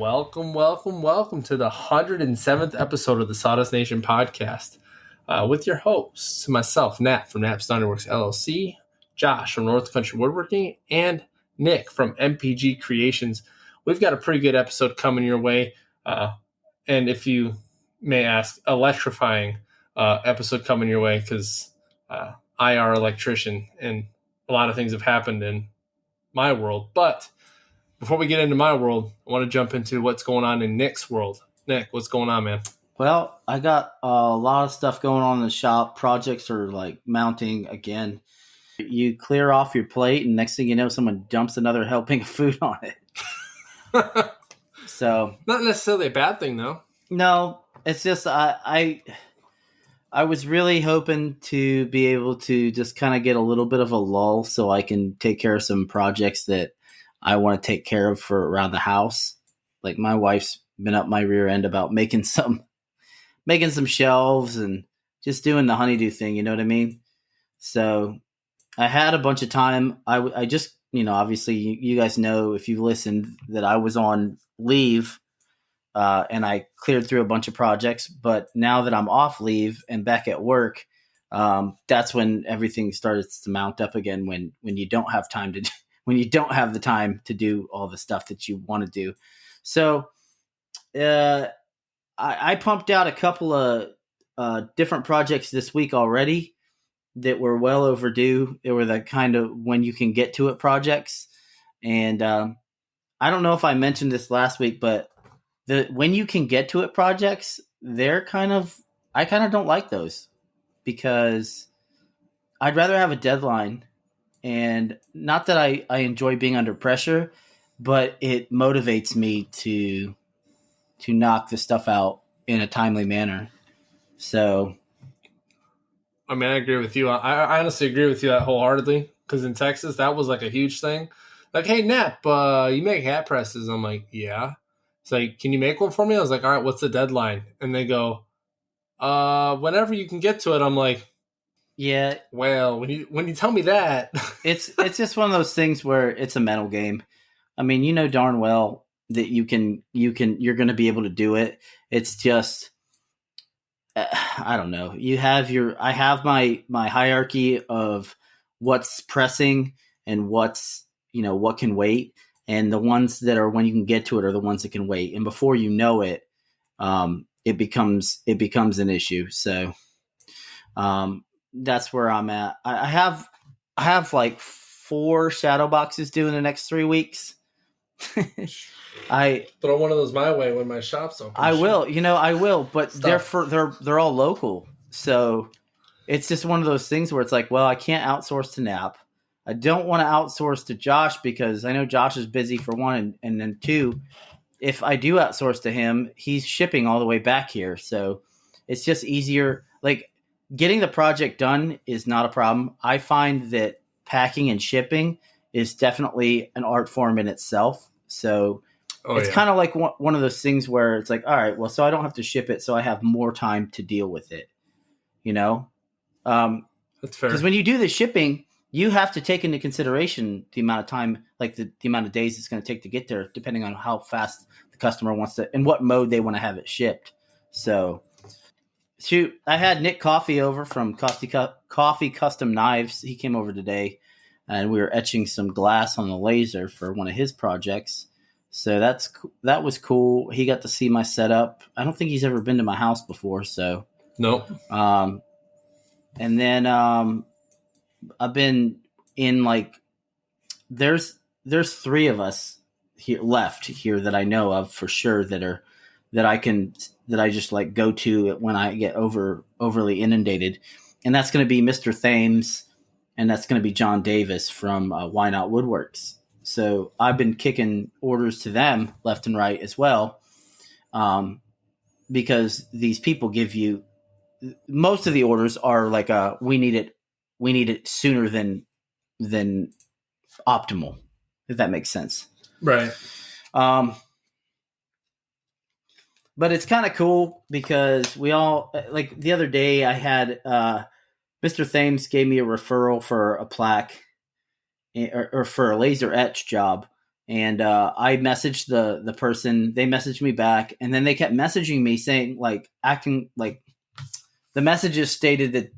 Welcome to the 107th episode of the Sawdust Nation podcast with your hosts, myself, Nat from Nap's Works LLC, Josh from North Country Woodworking, and Nick from MPG Creations. We've got a pretty good episode coming your way, and if you may ask, electrifying episode coming your way because I are an electrician and a lot of things have happened in my world, but before we get into my world, I want to jump into what's going on in Nick's world. Nick, what's going on, man? Well, I got a lot of stuff going on in the shop. Projects are like mounting again. You clear off your plate, and next thing you know, someone dumps another helping of food on it. So, not necessarily a bad thing, though. No, it's just I was really hoping to be able to just kind of get a little bit of a lull so I can take care of some projects that I want to take care of for around the house. Like my wife's been up my rear end about making some shelves and just doing the honeydew thing. You know what I mean? So I had a bunch of time. I just, obviously you guys know if you've listened that I was on leave and I cleared through a bunch of projects. But now that I'm off leave and back at work, that's when everything starts to mount up again. When you don't have time to when you don't have the time to do all the stuff that you want to do. So I pumped out a couple of different projects this week already that were well overdue. They were the kind of when you can get to it projects. And I don't know if I mentioned this last week, but the when you can get to it projects, I kind of don't like those because I'd rather have a deadline. And not that I enjoy being under pressure, but it motivates me to knock the stuff out in a timely manner. So, I mean, I agree with you. I honestly agree with you that wholeheartedly because in Texas, that was like a huge thing. Like, hey, Nap, you make hat presses. I'm like, yeah. It's like, can you make one for me? I was like, all right, what's the deadline? And they go, whenever you can get to it. I'm like, yeah. Well, when you tell me that, it's just one of those things where it's a mental game. I mean, you know darn well that you're going to be able to do it. It's just, I don't know. I have my hierarchy of what's pressing and what's, what can wait. And the ones that are when you can get to it are the ones that can wait. And before you know it, it becomes an issue. So, that's where I'm at. I have like 4 shadow boxes due in the next 3 weeks. I throw one of those my way when my shop's open. I will, but they're all local. So it's just one of those things where it's like, well, I can't outsource to Nap. I don't want to outsource to Josh because I know Josh is busy for one, and then 2, if I do outsource to him, he's shipping all the way back here. So it's just easier. Like, getting the project done is not a problem. I find that packing and shipping is definitely an art form in itself. So it's kind of like one of those things where it's like, all right, well, so I don't have to ship it, so I have more time to deal with it. That's fair. Because when you do the shipping, you have to take into consideration the amount of time, like the amount of days it's going to take to get there, depending on how fast the customer wants to, and what mode they want to have it shipped. So. Shoot, I had Nick Coffey over from Coffee Custom Knives. He came over today, and we were etching some glass on the laser for one of his projects. So that was cool. He got to see my setup. I don't think he's ever been to my house before, so nope. And then I've been in like there's 3 of us left here that I know of for sure that I just like go to when I get overly inundated. And that's going to be Mr. Thames and that's going to be John Davis from Why Not Woodworks. So I've been kicking orders to them left and right as well. Because these people give you most of the orders are like we need it sooner than optimal, if that makes sense. Right. But it's kind of cool because we all, like the other day I had Mr. Thames gave me a referral for a plaque or for a laser etch job And I messaged the person. They messaged me back, and then they kept messaging me saying, like, acting like the messages stated that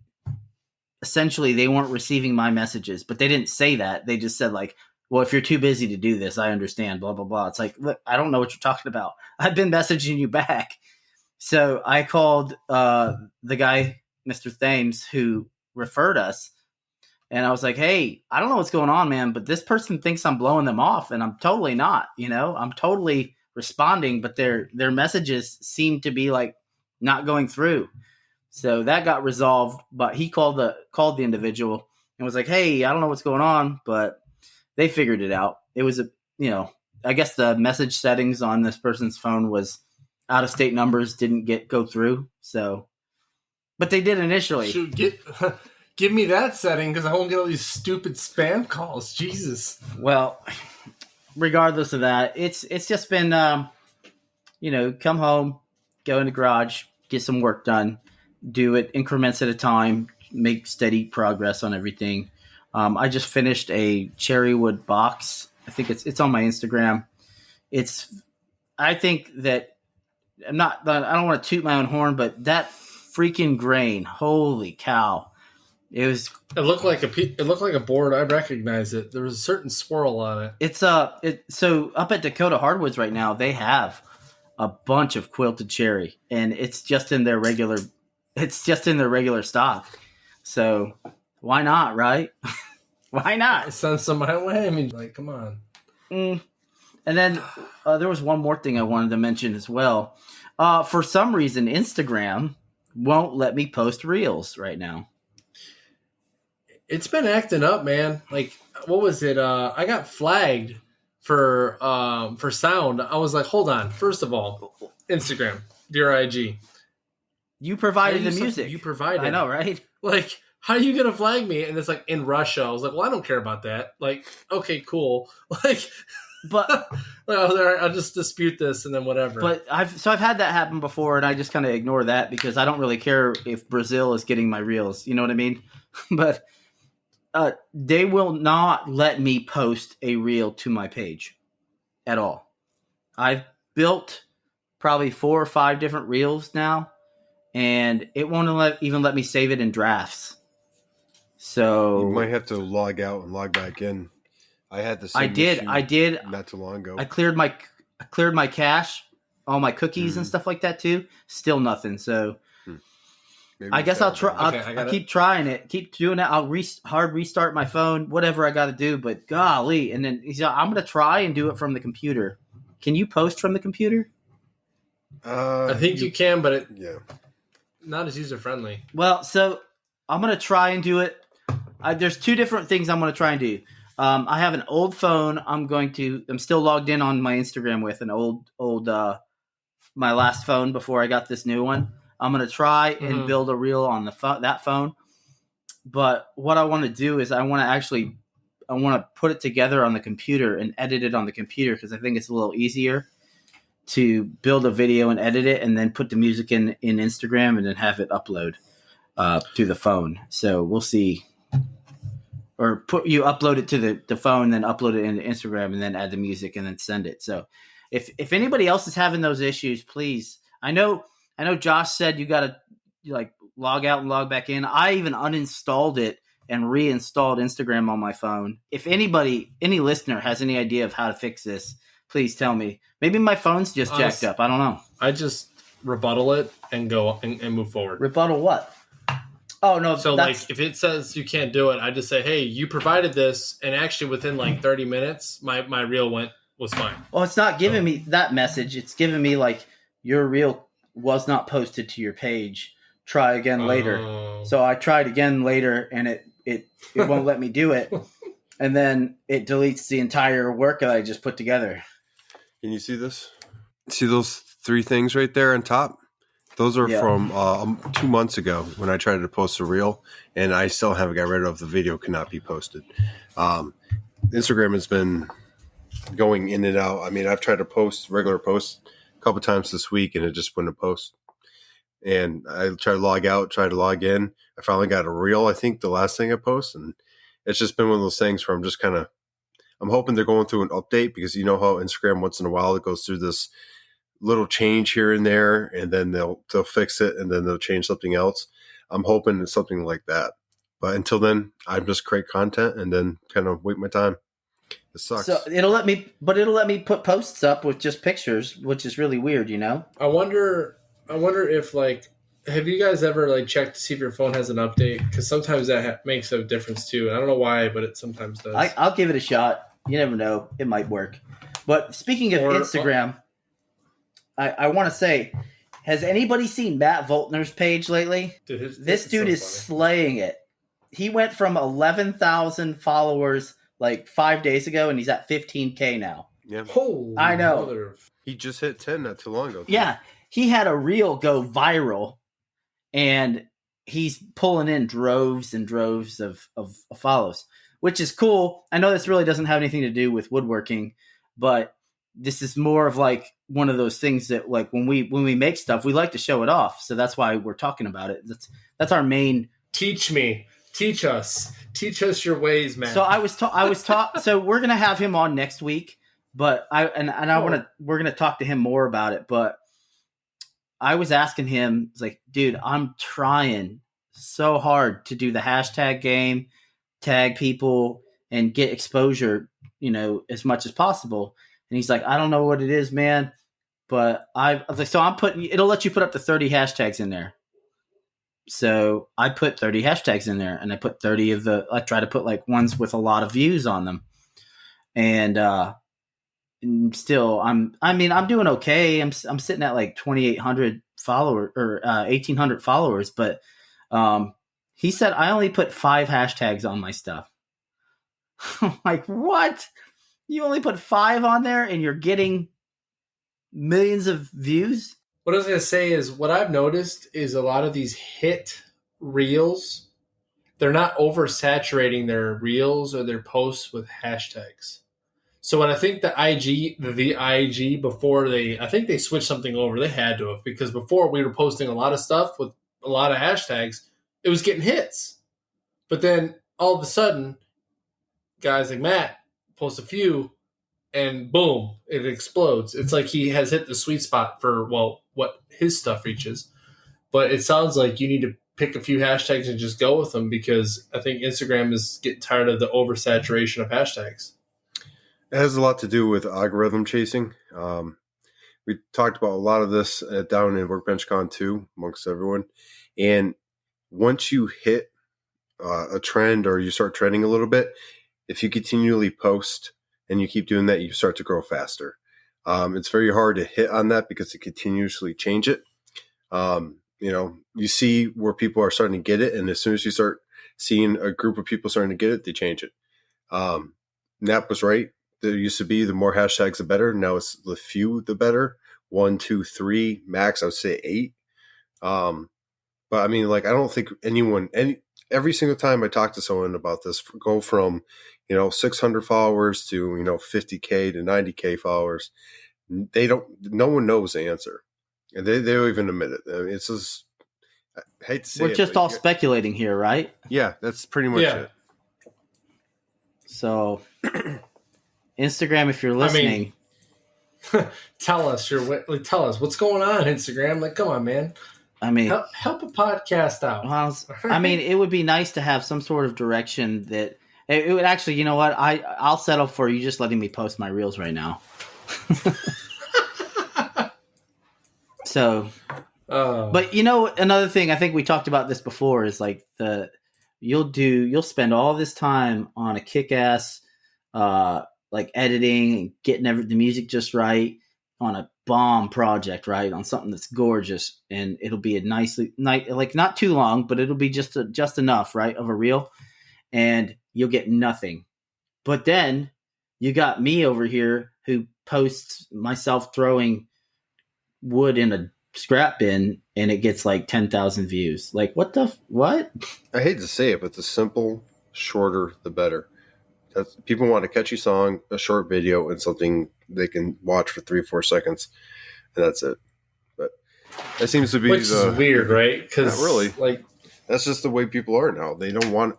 essentially they weren't receiving my messages, but they didn't say that. They just said, like, well, if you're too busy to do this, I understand, blah, blah, blah. It's like, look, I don't know what you're talking about. I've been messaging you back. So I called the guy, Mr. Thames, who referred us. And I was like, hey, I don't know what's going on, man, but this person thinks I'm blowing them off, and I'm totally not. I'm totally responding, but their messages seem to be like not going through. So that got resolved, but he called the individual and was like, hey, I don't know what's going on, but they figured it out. It was I guess the message settings on this person's phone was out of state numbers didn't go through. So, but they did initially. Shoot, give me that setting because I won't get all these stupid spam calls. Jesus. Well, regardless of that, it's just been, come home, go in the garage, get some work done, do it increments at a time, make steady progress on everything. I just finished a cherry wood box. I think it's on my Instagram. I think that I don't want to toot my own horn, but that freaking grain, holy cow. It looked like a board. I recognize it. There was a certain swirl on it. So up at Dakota Hardwoods right now, they have a bunch of quilted cherry, and it's just in their regular stock. So why not, right? Why not? Send some my way. I mean, like, come on. And then there was one more thing I wanted to mention as well. For some reason, Instagram won't let me post reels right now. It's been acting up, man. Like, what was it? I got flagged for sound. I was like, hold on. First of all, Instagram, dear IG. You provided the music. You provided. I know, right? Like, how are you going to flag me? And it's like in Russia. I was like, well, I don't care about that. Like, okay, cool. Like, but I'll just dispute this and then whatever. But I've had that happen before, and I just kind of ignore that because I don't really care if Brazil is getting my reels. You know what I mean? But they will not let me post a reel to my page at all. I've built probably 4 or 5 different reels now, and it won't even let me save it in drafts. So you might have to log out and log back in. I had the same I did not too long ago. I cleared my cache, all my cookies and stuff like that too. Still nothing. So maybe I guess I'll try. I'll keep trying it. Keep doing it. I'll hard restart my phone, whatever I got to do. But golly, and then I'm going to try and do it from the computer. Can you post from the computer? I think you can, but not as user friendly. Well, so I'm going to try and do it. There's 2 different things I'm going to try and do. I have an old phone. I'm still logged in on my Instagram with an old my last phone before I got this new one. I'm going to try and build a reel on that phone. But what I want to do is I want to put it together on the computer and edit it on the computer because I think it's a little easier to build a video and edit it and then put the music in Instagram and then have it upload to the phone. So we'll see. Or you upload it to the phone, then upload it into Instagram, and then add the music, and then send it. So, if anybody else is having those issues, please. I know. Josh said you got to like log out and log back in. I even uninstalled it and reinstalled Instagram on my phone. If any listener has any idea of how to fix this, please tell me. Maybe my phone's just jacked up. I don't know. I just rebuttal it and go and move forward. Rebuttal what? Oh, no. So, like, if it says you can't do it, I just say, hey, you provided this, and actually within, like, 30 minutes, my reel was fine. Well, it's not giving me that message. It's giving me, like, your reel was not posted to your page. Try again later. So I tried again later, and it won't let me do it. And then it deletes the entire work that I just put together. Can you see this? See those 3 things right there on top? Those are from 2 months ago when I tried to post a reel, and I still haven't got rid of. The video cannot be posted. Instagram has been going in and out. I mean, I've tried to post regular posts a couple times this week, and it just wouldn't post. And I tried to log out, tried to log in. I finally got a reel, I think, the last thing I posted, and it's just been one of those things where I'm just kind of I'm hoping they're going through an update, because you know how Instagram once in a while it goes through this little change here and there, and then they'll fix it, and then they'll change something else. I'm hoping it's something like that. But until then, I just create content and then kind of wait my time. It sucks. So it'll let me put posts up with just pictures, which is really weird, you know? I wonder if, like, have you guys ever, like, checked to see if your phone has an update? Because sometimes that makes a difference too. And I don't know why, but it sometimes does. I'll give it a shot. You never know. It might work. But speaking of Instagram, I want to say, has anybody seen Matt Voeltner's page lately? This dude is slaying it. He went from 11,000 followers like 5 days ago, and he's at 15K now. Yeah. Holy I know. He just hit 10 not too long ago. Yeah. He had a reel go viral, and he's pulling in droves and droves of follows, which is cool. I know this really doesn't have anything to do with woodworking, but this is more of like one of those things that, like, when we make stuff, we like to show it off. So that's why we're talking about it. That's our main. Teach us your ways, man. So I was taught. So we're gonna have him on next week, but we're gonna talk to him more about it. But I was asking him, it's like, dude, I'm trying so hard to do the hashtag game, tag people, and get exposure, as much as possible. And he's like, I don't know what it is, man, but I was like, so it'll let you put up to 30 hashtags in there. So I put 30 hashtags in there, and I put 30 I try to put like ones with a lot of views on them. And still I'm doing okay. I'm sitting at like 2,800 followers or 1,800 followers, but he said I only put 5 hashtags on my stuff. I'm like, what? You only put 5 on there and you're getting millions of views? What I was going to say is, what I've noticed is a lot of these hit reels, they're not oversaturating their reels or their posts with hashtags. So when I think the IG before I think they switched something over. They had to have, because before we were posting a lot of stuff with a lot of hashtags, it was getting hits. But then all of a sudden, guys like Matt post a few, and boom, it explodes. It's like he has hit the sweet spot for, what his stuff reaches. But it sounds like you need to pick a few hashtags and just go with them, because I think Instagram is getting tired of the oversaturation of hashtags. It has a lot to do with algorithm chasing. We talked about a lot of this down in WorkbenchCon 2 amongst everyone. And once you hit a trend, or you start trending a little bit, if you continually post and you keep doing that, you start to grow faster. It's very hard to hit on that because they continuously change it. You see where people are starting to get it, and as soon as you start seeing a group of people starting to get it, they change it. Nap was right. There used to be the more hashtags, the better. Now it's the few, the better. 1, 2, 3, max, I would say 8. But I mean, like, I don't think every single time I talk to someone about this, go from, 600 followers to, 50K to 90K followers, no one knows the answer. And they don't even admit it. I mean, it's just, I hate to say We're just all speculating here, right? Yeah, that's pretty much it. So, Instagram, if you're listening, tell us what's going on, Instagram. Like, come on, man. I mean, help a podcast out. Well, I mean, it would be nice to have some sort of direction that it would actually. You know what? I'll settle for you just letting me post my reels right now. So, but another thing, I think we talked about this before, is like you'll spend all this time on a kick-ass, like editing and getting the music just right on a bomb project, right? On something that's gorgeous, and it'll be like not too long, but it'll be just enough, right, of a reel, and you'll get nothing. But then you got me over here who posts myself throwing wood in a scrap bin, and it gets like 10,000 views. Like, what? I hate to say it, but the simple, shorter, the better. People want a catchy song, a short video, and something they can watch for 3-4 seconds, and that's it. But that seems to be which is weird, right? Because not really, like, that's just the way people are now. They don't want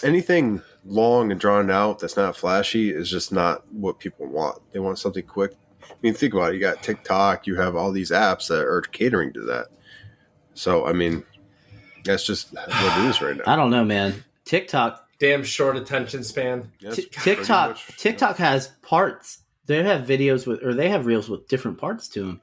anything long and drawn out, that's not flashy, is just not what people want. They want something quick. I mean, think about it. You got TikTok. You have all these apps that are catering to that. So, I mean, that's just what it is right now. I don't know, man. TikTok. Damn short attention span. TikTok has parts. They have videos they have reels with different parts to them.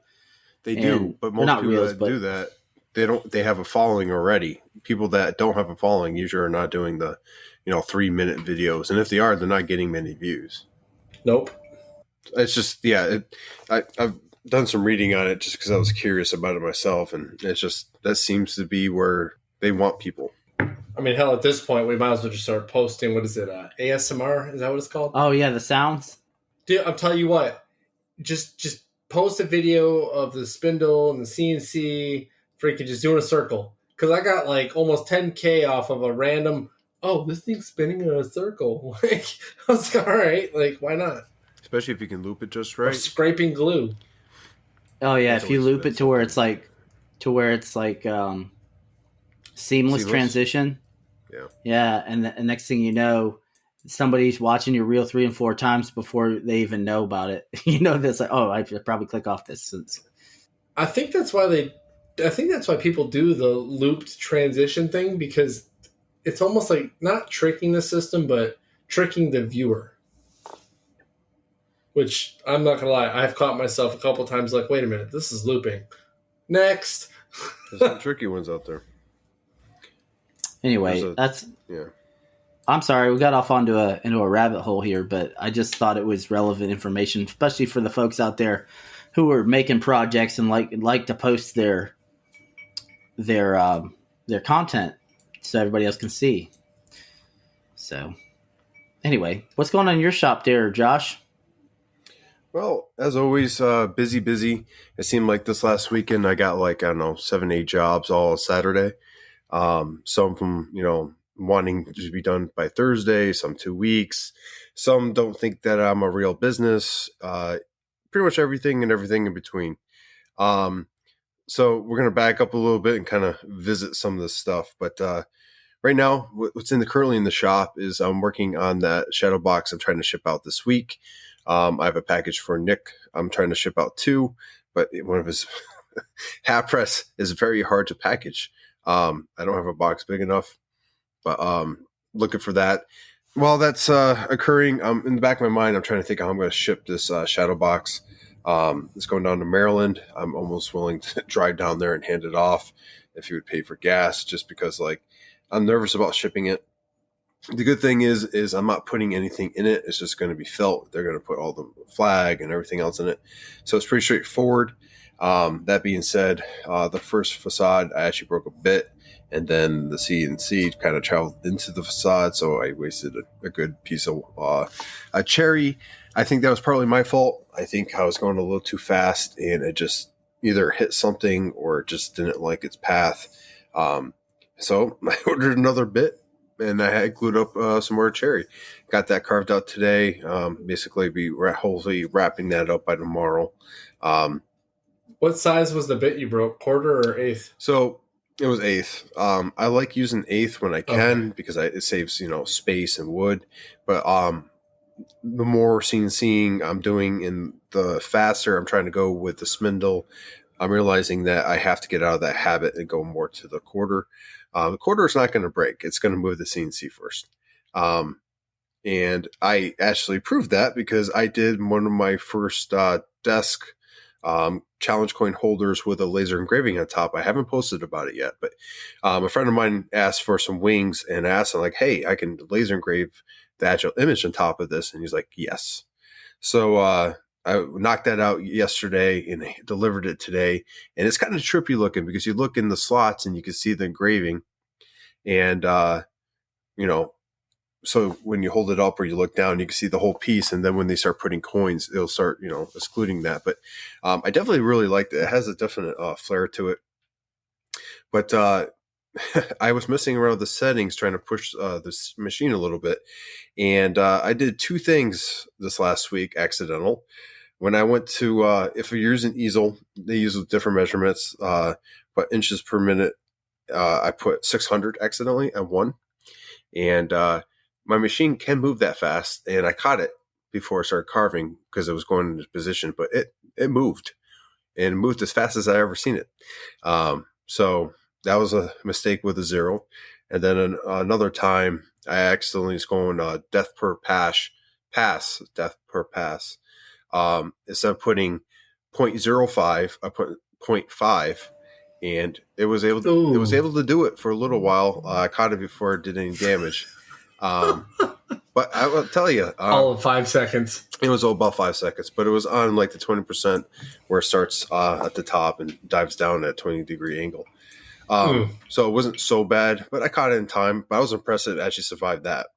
They do, but most people that do that, they have a following already. People that don't have a following usually are not doing the, 3-minute videos. And if they are, they're not getting many views. Nope. It's just, I've done some reading on it just because I was curious about it myself. And it's just, that seems to be where they want people. I mean, hell, at this point, we might as well just start posting, what is it, ASMR? Is that what it's called? Oh, yeah, the sounds. Dude, I'll tell you what. Just post a video of the spindle and the CNC, freaking just doing a circle. Because I got like almost 10K off of a random, this thing's spinning in a circle. Like, I was like, all right, like, why not? Especially if you can loop it just right. Or scraping glue. Oh, yeah, if you loop it to where it's like seamless transition. Yeah. Yeah, and the next thing you know, somebody's watching your reel 3 and 4 times before they even know about it. That's like, I should probably click off this. I think that's why people do the looped transition thing, because it's almost like not tricking the system, but tricking the viewer. Which, I'm not going to lie, I've caught myself a couple times like, wait a minute, this is looping. Next. There's some tricky ones out there. Anyway, yeah. I'm sorry, we got off into a rabbit hole here, but I just thought it was relevant information, especially for the folks out there who are making projects and like to post their content so everybody else can see. So, anyway, what's going on in your shop there, Josh? Well, as always, busy. It seemed like this last weekend I got 7, 8 jobs all Saturday. Some of them, wanting to be done by Thursday, some 2 weeks. Some don't think that I'm a real business. Pretty much everything in between. So we're going to back up a little bit and kind of visit some of this stuff. But right now, what's currently in the shop is I'm working on that shadow box I'm trying to ship out this week. I have a package for Nick I'm trying to ship out too, but one of his hat press is very hard to package. I don't have a box big enough, but looking for that. While that's occurring, in the back of my mind, I'm trying to think how I'm going to ship this shadow box. It's going down to Maryland. I'm almost willing to drive down there and hand it off if he would pay for gas, just because I'm nervous about shipping it. The good thing is I'm not putting anything in it. It's just going to be felt. They're going to put all the flag and everything else in it. So it's pretty straightforward. That being said, the first facade, I actually broke a bit, and then the CNC kind of traveled into the facade. So I wasted a good piece of a cherry. I think that was partly my fault. I think I was going a little too fast, and it just either hit something or it just didn't like its path. So I ordered another bit. And I had glued up some more cherry. Got that carved out today. Basically, hopefully wrapping that up by tomorrow. What size was the bit you broke? Quarter or eighth? So it was eighth. I like using eighth when I can because it saves space and wood. But the more CNCing I'm doing, and the faster I'm trying to go with the spindle, I'm realizing that I have to get out of that habit and go more to the quarter. The quarter is not going to break. It's going to move the CNC first. And I actually proved that because I did one of my first desk challenge coin holders with a laser engraving on top. I haven't posted about it yet, but a friend of mine asked for some wings, and I asked him hey, I can laser engrave the actual image on top of this. And he's like, yes. So I knocked that out yesterday and delivered it today. And it's kind of trippy looking because you look in the slots and you can see the engraving. And, so when you hold it up or you look down, you can see the whole piece. And then when they start putting coins, it'll start, excluding that. But I definitely really liked it. It has a definite flair to it. But I was messing around with the settings, trying to push this machine a little bit. And I did 2 things this last week, accidental. When I went to, if you're using easel, they use different measurements, but inches per minute, I put 600 accidentally at 1. And my machine can move that fast, and I caught it before I started carving because it was going into position, but it moved, and it moved as fast as I ever seen it. So that was a mistake with a 0. And then another time I accidentally was going death per pass. Instead of putting 0.05, I put 0.5, and it was able to do it for a little while. I caught it before it did any damage. But I will tell you, all in 5 seconds. It was about 5 seconds, but it was on like the 20% where it starts at the top and dives down at a 20-degree angle. So it wasn't so bad, but I caught it in time. But I was impressed it actually survived that.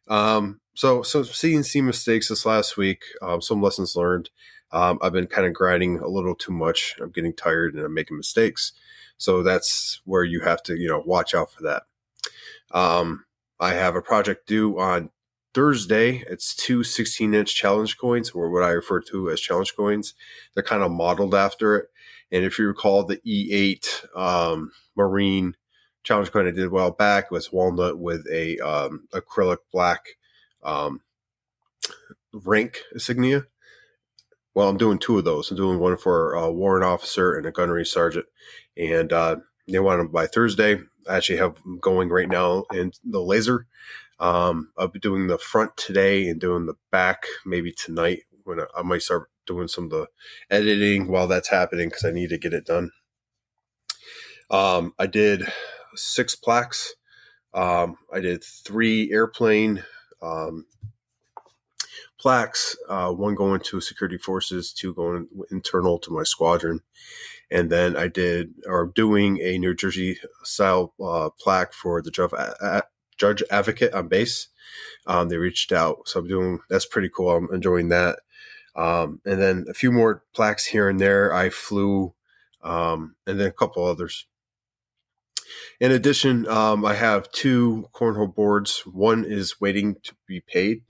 So CNC mistakes this last week, some lessons learned. I've been kind of grinding a little too much. I'm getting tired and I'm making mistakes. So that's where you have to, watch out for that. I have a project due on Thursday. It's 2 16-inch challenge coins, or what I refer to as challenge coins. They're kind of modeled after it. And if you recall, the E8 Marine challenge coin I did a while back was walnut with a acrylic black rank insignia. Well, I'm doing 2 of those. I'm doing one for a warrant officer and a gunnery sergeant. And they want them by Thursday. I actually have them going right now in the laser. I'll be doing the front today and doing the back maybe tonight, when I might start doing some of the editing while that's happening because I need to get it done. I did 6 plaques. I did 3 airplane plaques, 1 going to security forces, 2 going internal to my squadron. And then doing a New Jersey style plaque for the judge advocate on base. They reached out, so that's pretty cool. I'm enjoying that. And then a few more plaques here and there. I flew, and then a couple others. In addition, I have 2 cornhole boards. One is waiting to be paid.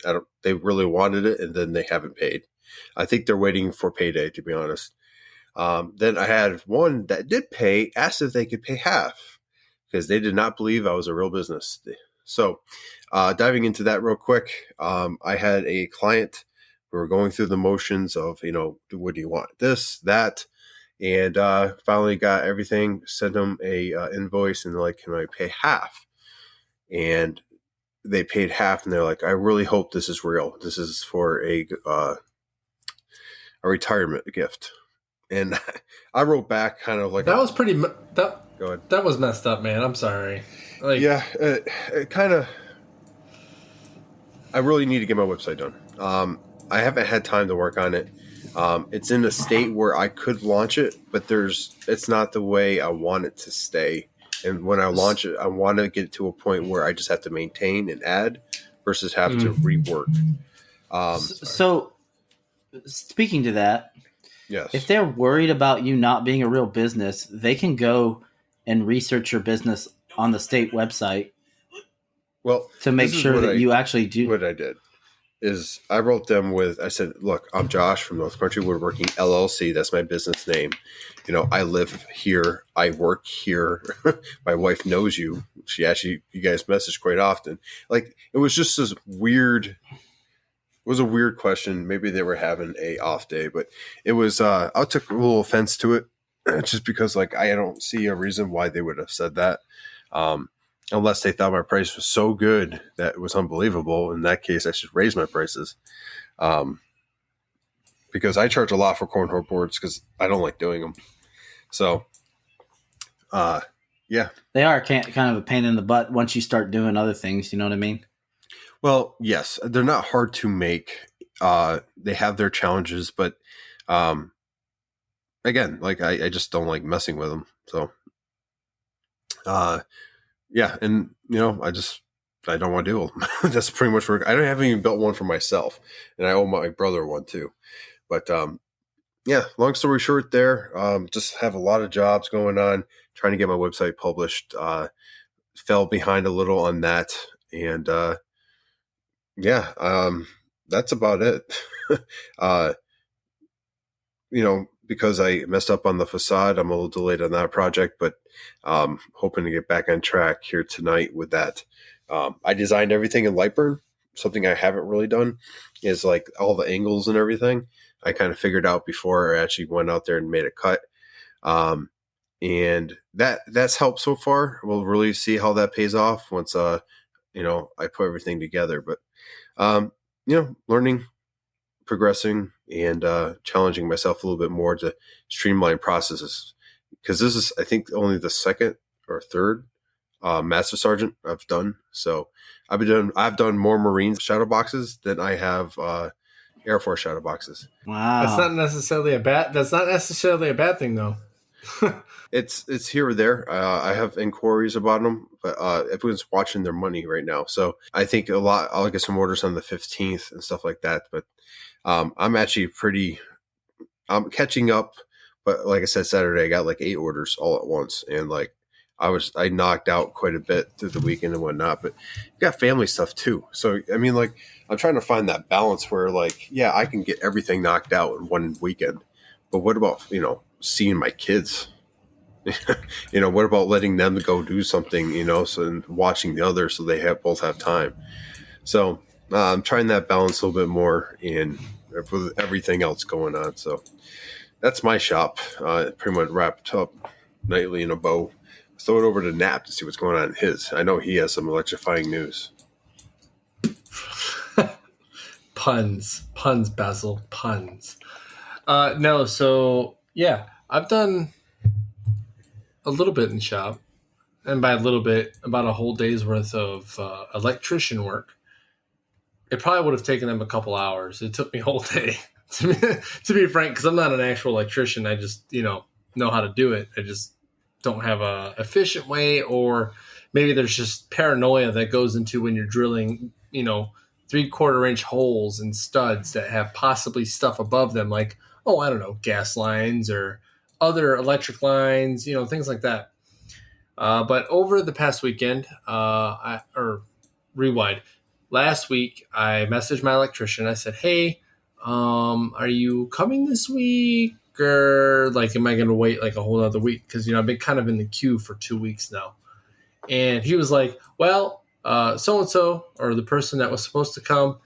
They really wanted it, and then they haven't paid. I think they're waiting for payday, to be honest. Then I had one that did pay, asked if they could pay half because they did not believe I was a real business. So diving into that real quick, I had a client. We were going through the motions of, what do you want? This, that. And finally got everything, sent them a invoice, and they're like, can I pay half? And they paid half, and they're like, I really hope this is real. This is for a retirement gift. And I wrote back kind of like... That was pretty... Go ahead. That was messed up, man. I'm sorry. Yeah, it kind of... I really need to get my website done. I haven't had time to work on it. It's in a state where I could launch it, but it's not the way I want it to stay. And when I launch it, I want to get to a point where I just have to maintain and add versus have to rework. So, speaking to that, yes, if they're worried about you not being a real business, they can go and research your business on the state website. Well, to make sure that you actually do. What I did is I wrote them I said, look, I'm Josh from North Country Woodworking LLC. That's my business name. I live here. I work here. My wife knows you. She actually, you guys message quite often. Like, it was just this weird, it was a weird question. Maybe they were having a off day, but it was, I took a little offense to it just because I don't see a reason why they would have said that. Unless they thought my price was so good that it was unbelievable. In that case, I should raise my prices. Because I charge a lot for cornhole boards because I don't like doing them. So, yeah. They are kind of a pain in the butt once you start doing other things. You know what I mean? Well, yes. They're not hard to make. They have their challenges. But, again, I just don't like messing with them. So, yeah, and I don't want to do them. That's pretty much work. I haven't even built one for myself, and I owe my brother one too. But yeah, long story short, there just have a lot of jobs going on, trying to get my website published. Fell behind a little on that, and yeah, that's about it. Because I messed up on the facade, I'm a little delayed on that project, but hoping to get back on track here tonight with that. I designed everything in Lightburn. Something I haven't really done is like all the angles and everything. I kind of figured out before I actually went out there and made a cut. And that's helped so far. We'll really see how that pays off once, I put everything together. But, learning, progressing, and challenging myself a little bit more to streamline processes. Because this is, I think, only the second or third Master Sergeant I've done. So I've done more Marines shadow boxes than I have Air Force shadow boxes. Wow. That's not necessarily a bad thing though. It's here or there. I have inquiries about them, but everyone's watching their money right now. So I think I'll get some orders on the 15th and stuff like that. But I'm actually I'm catching up. But like I said, Saturday, I got like 8 orders all at once. And like, I knocked out quite a bit through the weekend and whatnot, but you got family stuff too. So, I mean, like, I'm trying to find that balance where like, yeah, I can get everything knocked out in one weekend, but what about, seeing my kids? What about letting them go do something, and watching the others so they both have time. So I'm trying that balance a little bit more with everything else going on. So that's my shop. Pretty much wrapped up nightly in a bow. Throw it over to Nap to see what's going on in his. I know he has some electrifying news. Puns, Basil, puns. No, so yeah, I've done a little bit in shop, and by a little bit, about a whole day's worth of electrician work. It probably would have taken them a couple hours. It took me a whole day, to be frank, because I'm not an actual electrician. I just, know how to do it. I just don't have a efficient way, or maybe there's just paranoia that goes into when you're drilling, 3/4 inch holes and studs that have possibly stuff above them, like, I don't know, gas lines or other electric lines, things like that. But over the past weekend, rewind, last week, I messaged my electrician. I said, hey, are you coming this week? Or like, am I going to wait like a whole other week? Because, I've been kind of in the queue for 2 weeks now. And he was like, well, so-and-so, or the person that was supposed to come,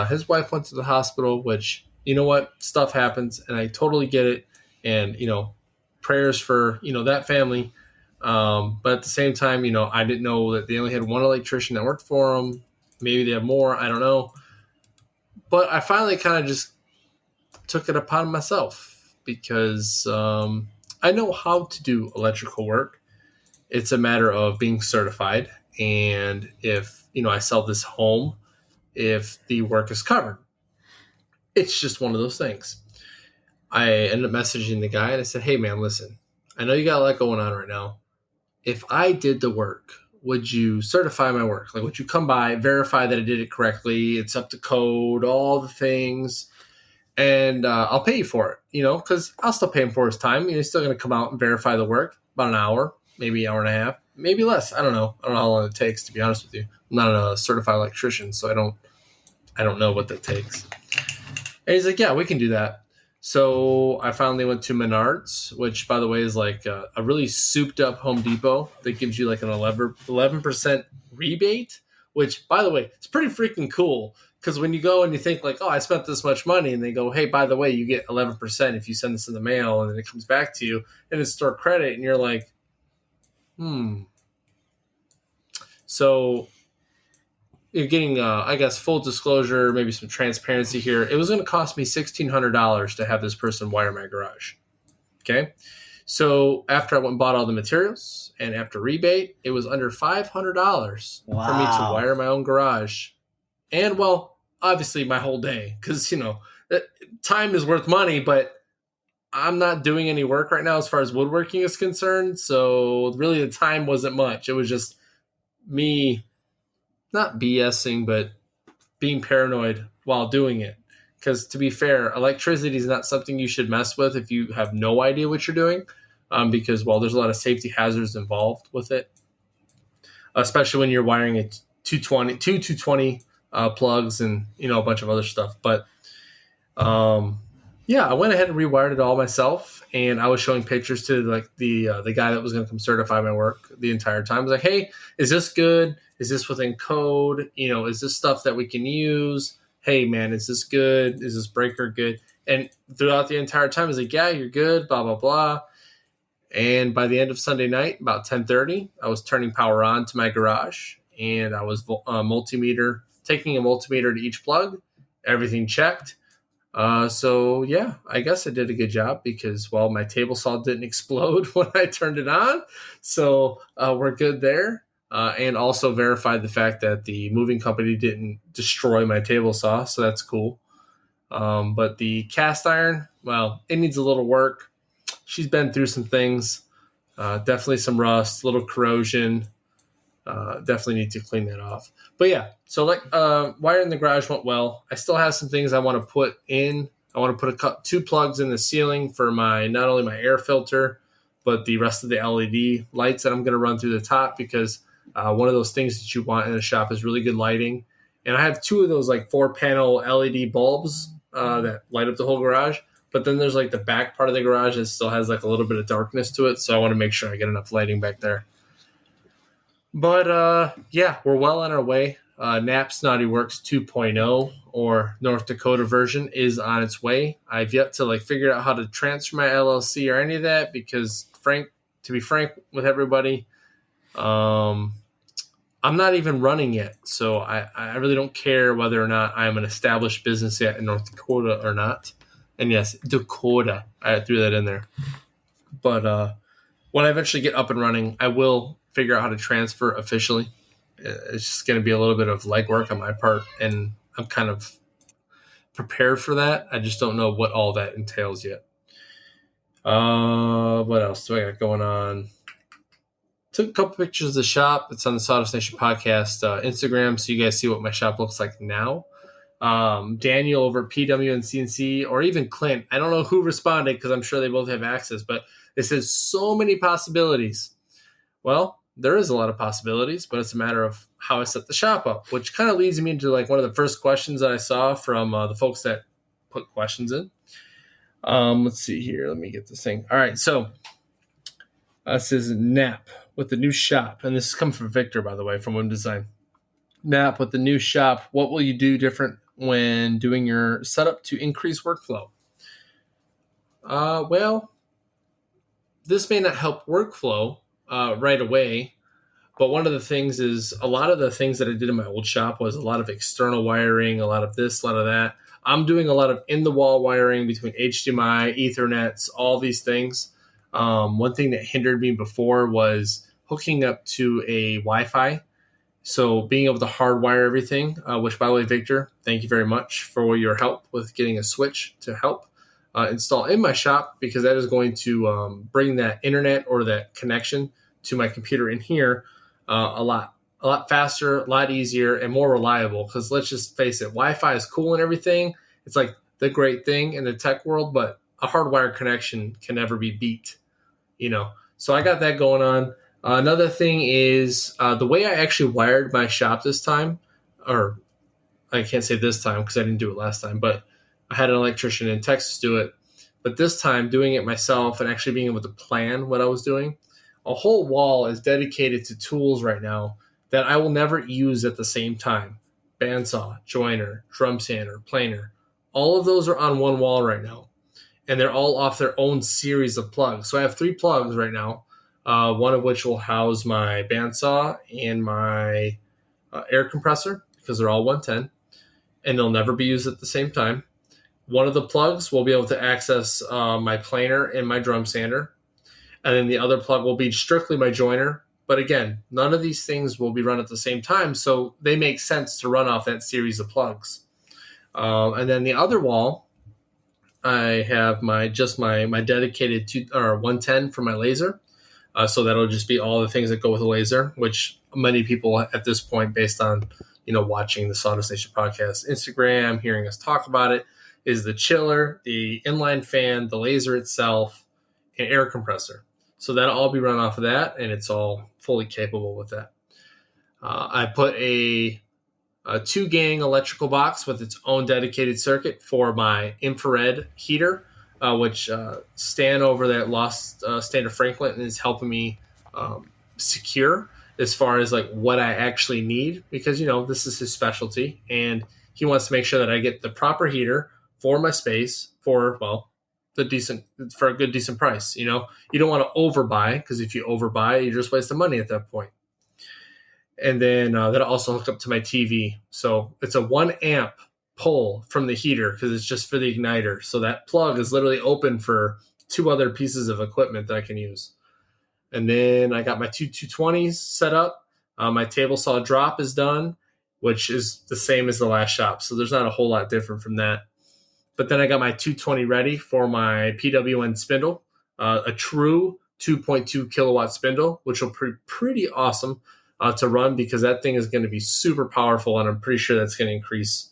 his wife went to the hospital, which, you know what, stuff happens. And I totally get it. And, prayers for, that family. But at the same time, I didn't know that they only had one electrician that worked for them. Maybe they have more. I don't know. But I finally kind of just took it upon myself because I know how to do electrical work. It's a matter of being certified. And if, I sell this home, if the work is covered, it's just one of those things. I ended up messaging the guy and I said, hey, man, listen, I know you got a lot going on right now. If I did the work, would you certify my work? Like, would you come by, verify that I did it correctly? It's up to code, all the things. And I'll pay you for it, because I'll still pay him for his time. He's still going to come out and verify the work, about an hour, maybe an hour and a half, maybe less. I don't know. I don't know how long it takes, to be honest with you. I'm not a certified electrician, so I don't know what that takes. And he's like, yeah, we can do that. So I finally went to Menards, which, by the way, is like a really souped up Home Depot that gives you like an 11% rebate, which, by the way, it's pretty freaking cool. Because when you go and you think like, I spent this much money, and they go, hey, by the way, you get 11% if you send this in the mail, and then it comes back to you, and it's store credit, and you're like, So you're getting, I guess, full disclosure, maybe some transparency here. It was going to cost me $1,600 to have this person wire my garage. Okay. So after I went and bought all the materials and after rebate, it was under $500 for me to wire my own garage. And, well, obviously my whole day, because, time is worth money, but I'm not doing any work right now as far as woodworking is concerned. So really the time wasn't much. It was just me not BSing, but being paranoid while doing it. Because to be fair, electricity is not something you should mess with if you have no idea what you're doing. Because, there's a lot of safety hazards involved with it. Especially when you're wiring it 220 plugs and, a bunch of other stuff. But Yeah, I went ahead and rewired it all myself, and I was showing pictures to like the guy that was going to come certify my work the entire time. I was like, "Hey, is this good? Is this within code? Is this stuff that we can use? Hey, man, is this good? Is this breaker good?" And throughout the entire time, I was like, "Yeah, you're good." Blah blah blah. And by the end of Sunday night, about 10:30, I was turning power on to my garage, and I was taking a multimeter to each plug. Everything checked. So yeah, I guess I did a good job because my table saw didn't explode when I turned it on, so we're good there. And also verified the fact that the moving company didn't destroy my table saw, so that's cool. But the cast iron, well, it needs a little work. She's been through some things, definitely some rust, little corrosion. Definitely need to clean that off. But yeah, so wiring the garage went well. I still have some things I want to put in. I want to put two plugs in the ceiling for not only my air filter, but the rest of the LED lights that I'm going to run through the top, because one of those things that you want in a shop is really good lighting. And I have two of those 4-panel LED bulbs that light up the whole garage. But then there's the back part of the garage that still has a little bit of darkness to it. So I want to make sure I get enough lighting back there. But yeah, we're well on our way. NAP's Naughty Works 2.0, or North Dakota version, is on its way. I've yet to figure out how to transfer my LLC or any of that, because to be frank with everybody, I'm not even running yet. So I really don't care whether or not I'm an established business yet in North Dakota or not. And yes, Dakota, I threw that in there. But when I eventually get up and running, I will figure out how to transfer officially. It's just going to be a little bit of legwork on my part, and I'm kind of prepared for that. I just don't know what all that entails yet. What else do I got going on? Took a couple pictures of the shop. It's on the Sawdust Nation podcast Instagram, so you guys see what my shop looks like now. Daniel over at PW and CNC, or even Clint, I don't know who responded, because I'm sure they both have access, but it says so many possibilities. Well, there is a lot of possibilities, but it's a matter of how I set the shop up, which kind of leads me into one of the first questions that I saw from the folks that put questions in. Let's see here. Let me get this thing. All right. So this is Nap with the new shop. And this is coming from Victor, by the way, from Wim Design. Nap with the new shop. What will you do different when doing your setup to increase workflow? Well, this may not help workflow right away, but one of the things is a lot of the things that I did in my old shop was a lot of external wiring, a lot of this, a lot of that. I'm doing a lot of in-the-wall wiring between HDMI, Ethernets, all these things. One thing that hindered me before was hooking up to a Wi-Fi. So being able to hardwire everything, which, by the way, Victor, thank you very much for your help with getting a switch to help install in my shop, because that is going to bring that internet or that connection to my computer in here a lot faster, a lot easier, and more reliable. Because let's just face it, Wi-Fi is cool and everything. It's the great thing in the tech world, but a hardwired connection can never be beat. So I got that going on. Another thing is the way I actually wired my shop this time, or I can't say this time because I didn't do it last time, but I had an electrician in Texas do it. But this time, doing it myself and actually being able to plan what I was doing, a whole wall is dedicated to tools right now that I will never use at the same time. Bandsaw, joiner, drum sander, planer. All of those are on one wall right now. And they're all off their own series of plugs. So I have 3 plugs right now, one of which will house my bandsaw and my air compressor, because they're all 110. And they'll never be used at the same time. One of the plugs will be able to access my planer and my drum sander. And then the other plug will be strictly my joiner. But again, none of these things will be run at the same time, so they make sense to run off that series of plugs. And then the other wall, I have my dedicated 110 for my laser. So that'll just be all the things that go with a laser, which many people at this point, based on watching the Sawdust Nation podcast, Instagram, hearing us talk about it, is the chiller, the inline fan, the laser itself, and air compressor. So that'll all be run off of that, and it's all fully capable with that. I put a a 2-gang electrical box with its own dedicated circuit for my infrared heater, which Stan over there at Lost State of Franklin is helping me secure as far as like what I actually need, because this is his specialty, and he wants to make sure that I get the proper heater for my space for a good decent price. You don't want to overbuy, because if you overbuy, you're just wasting money at that point. And then that'll also hook up to my TV. So it's a 1 amp pull from the heater, because it's just for the igniter. So that plug is literally open for 2 other pieces of equipment that I can use. And then I got my 220s set up. My table saw drop is done, which is the same as the last shop. So there's not a whole lot different from that. But then I got my 220 ready for my PWN spindle, a true 2.2 kilowatt spindle, which will be pretty awesome to run, because that thing is going to be super powerful, and I'm pretty sure that's going to increase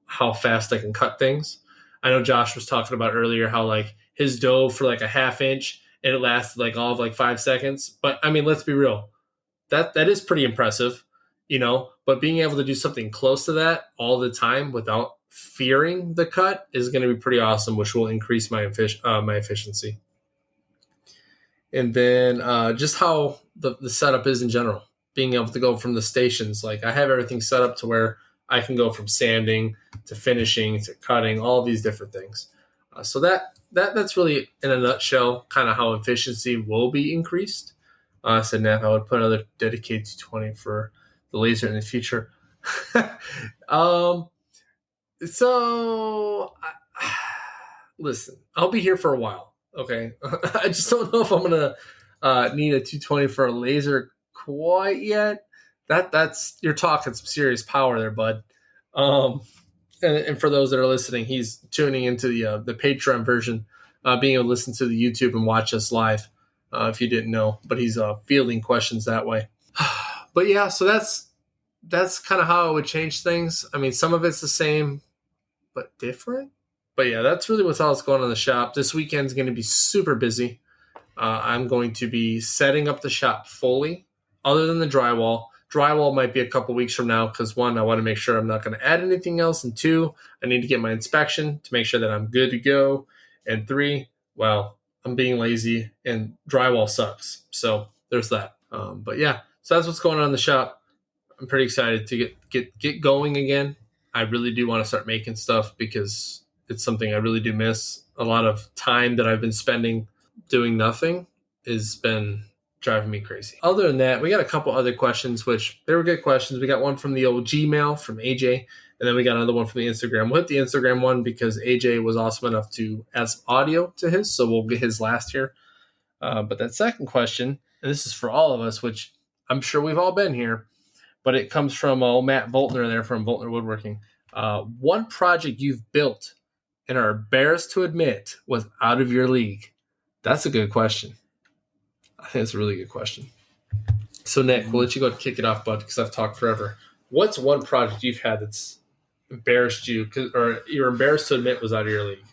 how fast I can cut things. I know Josh was talking about earlier how like his dough for like a 1/2 inch, and it lasted like all of like 5 seconds. But I mean, let's be real. That is pretty impressive, but being able to do something close to that all the time without fearing the cut is going to be pretty awesome, which will increase my efficiency. And then just how the setup is in general, being able to go from the stations. Like I have everything set up to where I can go from sanding to finishing to cutting, all these different things. So that's really, in a nutshell, kind of how efficiency will be increased. I said, Nap, I would put another dedicated 220 for the laser in the future. Listen, I'll be here for a while. Okay. I just don't know if I'm going to need a 220 for a laser quite yet. That's you're talking some serious power there, bud. And for those that are listening, he's tuning into the Patreon version, being able to listen to the YouTube and watch us live, if you didn't know. But he's fielding questions that way. But yeah, so that's kind of how I would change things. I mean, some of it's the same, but different. But yeah, that's really what's all going on in the shop. This weekend's going to be super busy. I'm going to be setting up the shop fully, other than the drywall. Drywall might be a couple weeks from now, because 1, I want to make sure I'm not going to add anything else, and 2, I need to get my inspection to make sure that I'm good to go, and 3, well, I'm being lazy and drywall sucks. So there's that. But yeah, so that's what's going on in the shop. I'm pretty excited to get going again. I really do want to start making stuff, because it's something I really do miss. A lot of time that I've been spending doing nothing has been driving me crazy. Other than that, we got a couple other questions, which they were good questions. We got one from the old Gmail from AJ, and then we got another one from the Instagram. We'll hit the Instagram one because AJ was awesome enough to add some audio to his, so we'll get his last here. But that second question, and this is for all of us, which I'm sure we've all been here, but it comes from Matt Voeltner there from Voeltner Woodworking. One project you've built and are embarrassed to admit was out of your league. That's a good question. I think it's a really good question. So, Nick, we'll let you go kick it off, bud, because I've talked forever. What's one project you've had that's embarrassed you, or you're embarrassed to admit was out of your league?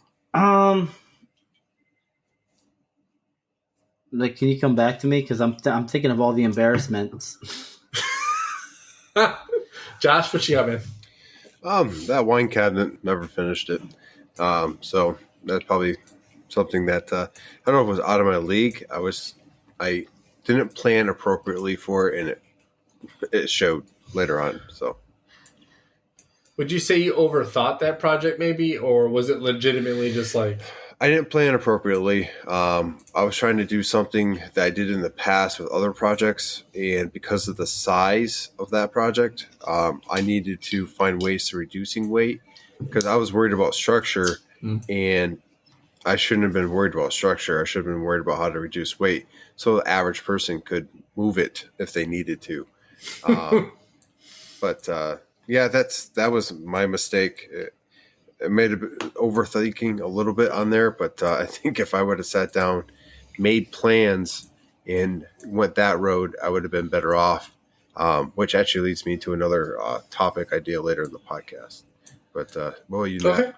Like, can you come back to me? Because I'm thinking of all the embarrassments. Josh, what you got, man? That wine cabinet, never finished it. So that's probably something that I don't know if it was out of my league. I didn't plan appropriately for it, and it showed later on. So, would you say you overthought that project, maybe, or was it legitimately just like? I didn't plan appropriately. I was trying to do something that I did in the past with other projects, and because of the size of that project, I needed to find ways to reducing weight, because I was worried about structure, and I shouldn't have been worried about structure. I should have been worried about how to reduce weight so the average person could move it if they needed to. But yeah, that was my mistake. It made a bit overthinking a little bit on there, but I think if I would have sat down, made plans, and went that road, I would have been better off, which actually leads me to another topic idea later in the podcast. But, well, you know. Okay.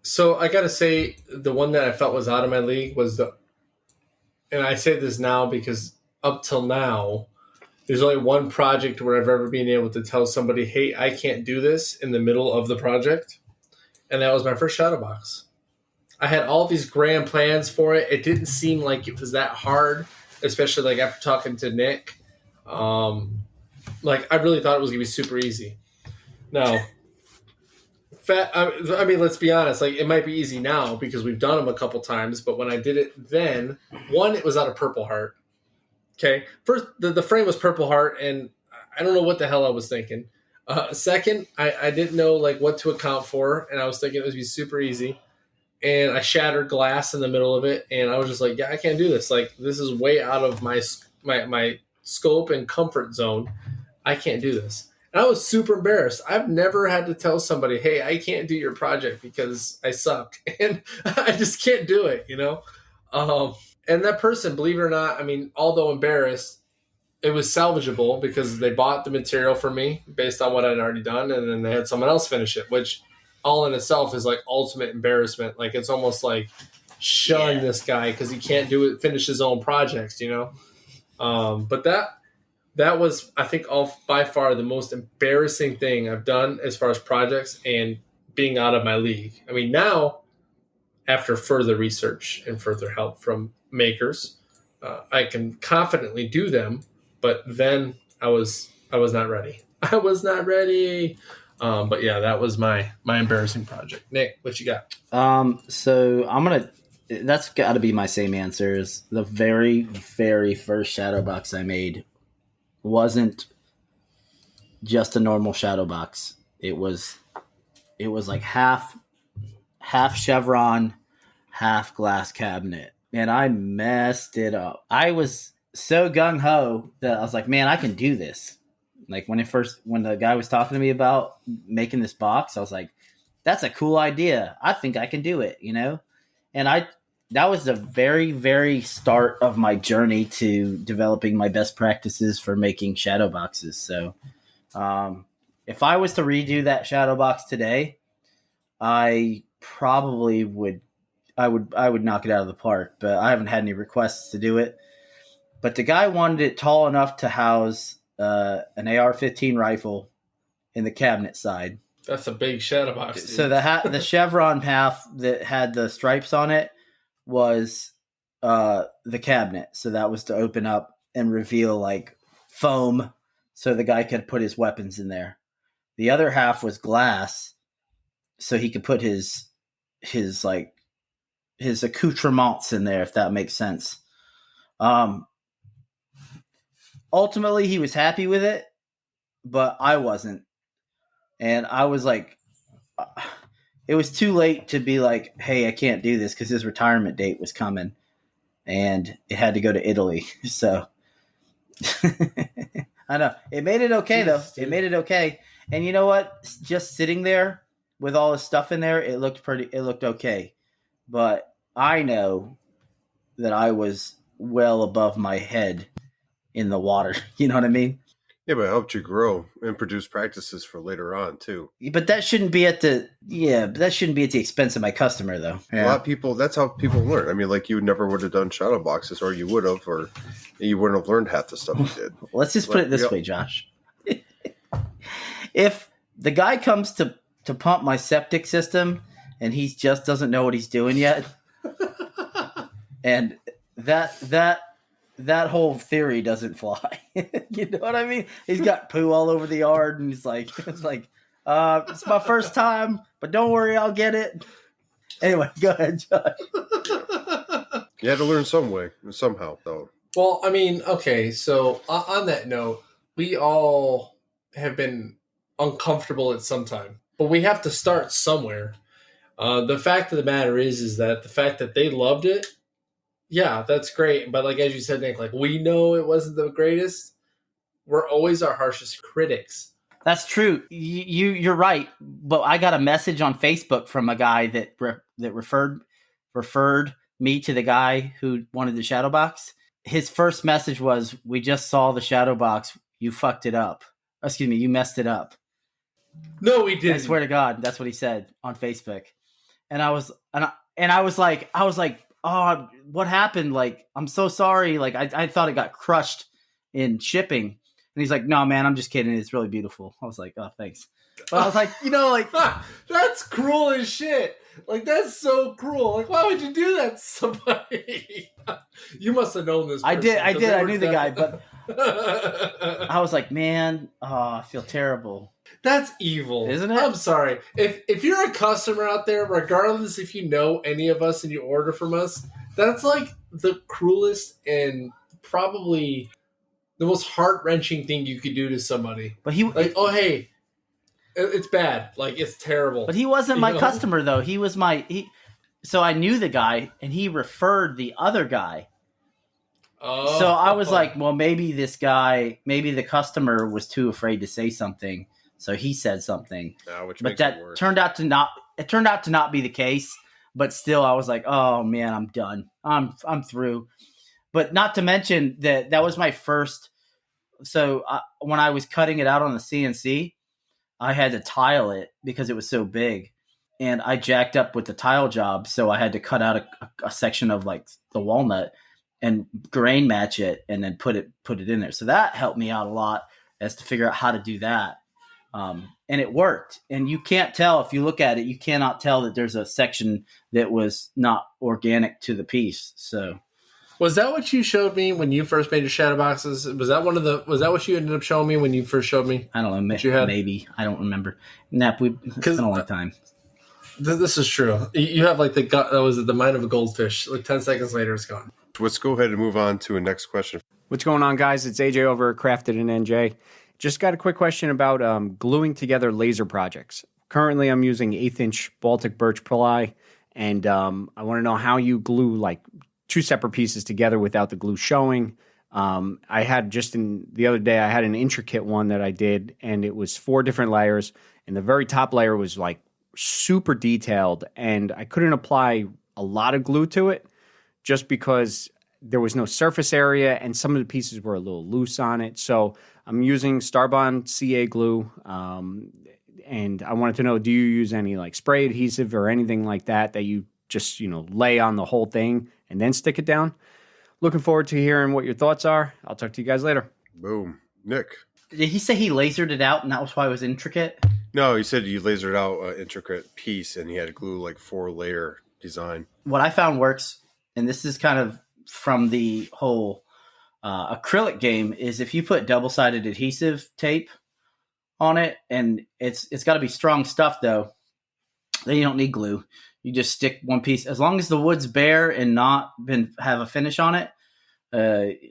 So I got to say, the one that I felt was out of my league was and I say this now because up till now, There's only one project where I've ever been able to tell somebody, hey, I can't do this in the middle of the project. And that was my first shadow box. I had all these grand plans for it. It didn't seem like it was that hard, especially like after talking to Nick. Like I really thought it was going to be super easy. No. I mean, let's be honest. Like, it might be easy now because we've done them a couple times. But when I did it then, one, it was out of Purple Heart. Okay, first the frame was Purple Heart, and I don't know what the hell I was thinking. Second, I didn't know like what to account for, and I was thinking it would be super easy. And I shattered glass in the middle of it, and I was just like, yeah, I can't do this. Like, this is way out of my scope and comfort zone. I can't do this. And I was super embarrassed. I've never had to tell somebody, hey, I can't do your project because I suck. And I just can't do it, you know? And that person, believe it or not, I mean, although embarrassed, it was salvageable because they bought the material from me based on what I'd already done, and then they had someone else finish it, which all in itself is like ultimate embarrassment. Like, it's almost like shun this guy because he can't finish his own projects, you know? But that was, I think, by far the most embarrassing thing I've done as far as projects and being out of my league. I mean, now, after further research and further help from makers, I can confidently do them. But then I was not ready. I was not ready. But yeah, that was my embarrassing project. Nick, what you got? So that's got to be my same answer. Is the very, very first shadow box I made wasn't just a normal shadow box. It was like half chevron, half glass cabinet, and I messed it up. I was so gung ho that I was like, man, I can do this. Like when the guy was talking to me about making this box, I was like, that's a cool idea. I think I can do it, you know? And that was the very, very start of my journey to developing my best practices for making shadow boxes. So, if I was to redo that shadow box today, I probably would knock it out of the park, but I haven't had any requests to do it. But the guy wanted it tall enough to house an AR-15 rifle in the cabinet side. That's a big shadow box, dude. So the chevron path that had the stripes on it was the cabinet. So that was to open up and reveal like foam so the guy could put his weapons in there. The other half was glass so he could put his accoutrements in there, if that makes sense. Ultimately, he was happy with it, but I wasn't. And I was like, it was too late to be like, hey, I can't do this because his retirement date was coming and it had to go to Italy. So I know it made it okay, though. It made it okay. And you know what? Just sitting there with all the stuff in there, it looked okay. But I know that I was well above my head in the water. You know what I mean? Yeah, but it helped you grow and produce practices for later on too. But that shouldn't be at the expense of my customer, though. Yeah. A lot of people, that's how people learn. I mean, like you never would have done shadow boxes, or you would have, or you wouldn't have learned half the stuff you did. Let's just put it this way, Josh. If the guy comes to pump my septic system and he just doesn't know what he's doing yet, and that whole theory doesn't fly. You know what I mean? He's got poo all over the yard, and it's like, it's my first time, but don't worry, I'll get it. Anyway, go ahead, Josh. You had to learn some way, somehow, though. Well, I mean, okay, so on that note, we all have been uncomfortable at some time, but we have to start somewhere. The fact of the matter is that the fact that they loved it, yeah, that's great. But like, as you said, Nick, like we know it wasn't the greatest. We're always our harshest critics. That's true. You're right. But I got a message on Facebook from a guy that referred me to the guy who wanted the shadow box. His first message was, "We just saw the shadow box. You fucked it up. Excuse me, you messed it up." No, we didn't. I swear to God, that's what he said on Facebook. And I was like, oh, what happened? Like, I'm so sorry. Like, I thought it got crushed in shipping. And he's like, no, man, I'm just kidding. It's really beautiful. I was like, oh, thanks. But I was like, like that's cruel as shit. Like, that's so cruel. Like, why would you do that to somebody? You must have known this person. I did. I knew the guy, but I was like, man, I feel terrible. That's evil, isn't it? I'm sorry. If you're a customer out there, regardless if you know any of us and you order from us, that's like the cruelest and probably the most heart-wrenching thing you could do to somebody. But he like, oh hey, it's bad. Like, it's terrible. But he wasn't my customer though. He was so I knew the guy and he referred the other guy. Oh. So I was like, well, maybe the customer was too afraid to say something. So he said something. Which but makes that it worse. turned out to not be the case. But still, I was like, oh man, I'm done. I'm through. But not to mention that was my first. So when I was cutting it out on the CNC, I had to tile it because it was so big, and I jacked up with the tile job. So I had to cut out a section of like the walnut and grain match it, and then put it in there. So that helped me out a lot as to figure out how to do that. And it worked. And you can't tell if you look at it, you cannot tell that there's a section that was not organic to the piece. So. Was that what you showed me when you first made your shadow boxes? Was that what you ended up showing me when you first showed me? I don't know. Maybe. I don't remember. Nap, it's been a long time. This is true. You have like the mind of a goldfish. Like 10 seconds later, it's gone. Let's go ahead and move on to a next question. What's going on, guys? It's AJ over at Crafted and NJ. Just got a quick question about gluing together laser projects. Currently, I'm using 1/8" Baltic birch ply, and I want to know how you glue like two separate pieces together without the glue showing. I had the other day, I had an intricate one that I did, and it was 4 different layers, and the very top layer was like super detailed, and I couldn't apply a lot of glue to it just because there was no surface area, and some of the pieces were a little loose on it. So I'm using Starbond CA glue, and I wanted to know, do you use any like spray adhesive or anything like that you just, lay on the whole thing and then stick it down? Looking forward to hearing what your thoughts are. I'll talk to you guys later. Boom. Nick. Did he say he lasered it out and that was why it was intricate? No, he said you lasered out an intricate piece and he had to glue like 4-layer design. What I found works, and this is kind of from the whole acrylic game, is if you put double-sided adhesive tape on it, and it's got to be strong stuff though, then you don't need glue. You just stick one piece. As long as the wood's bare and not have a finish on it,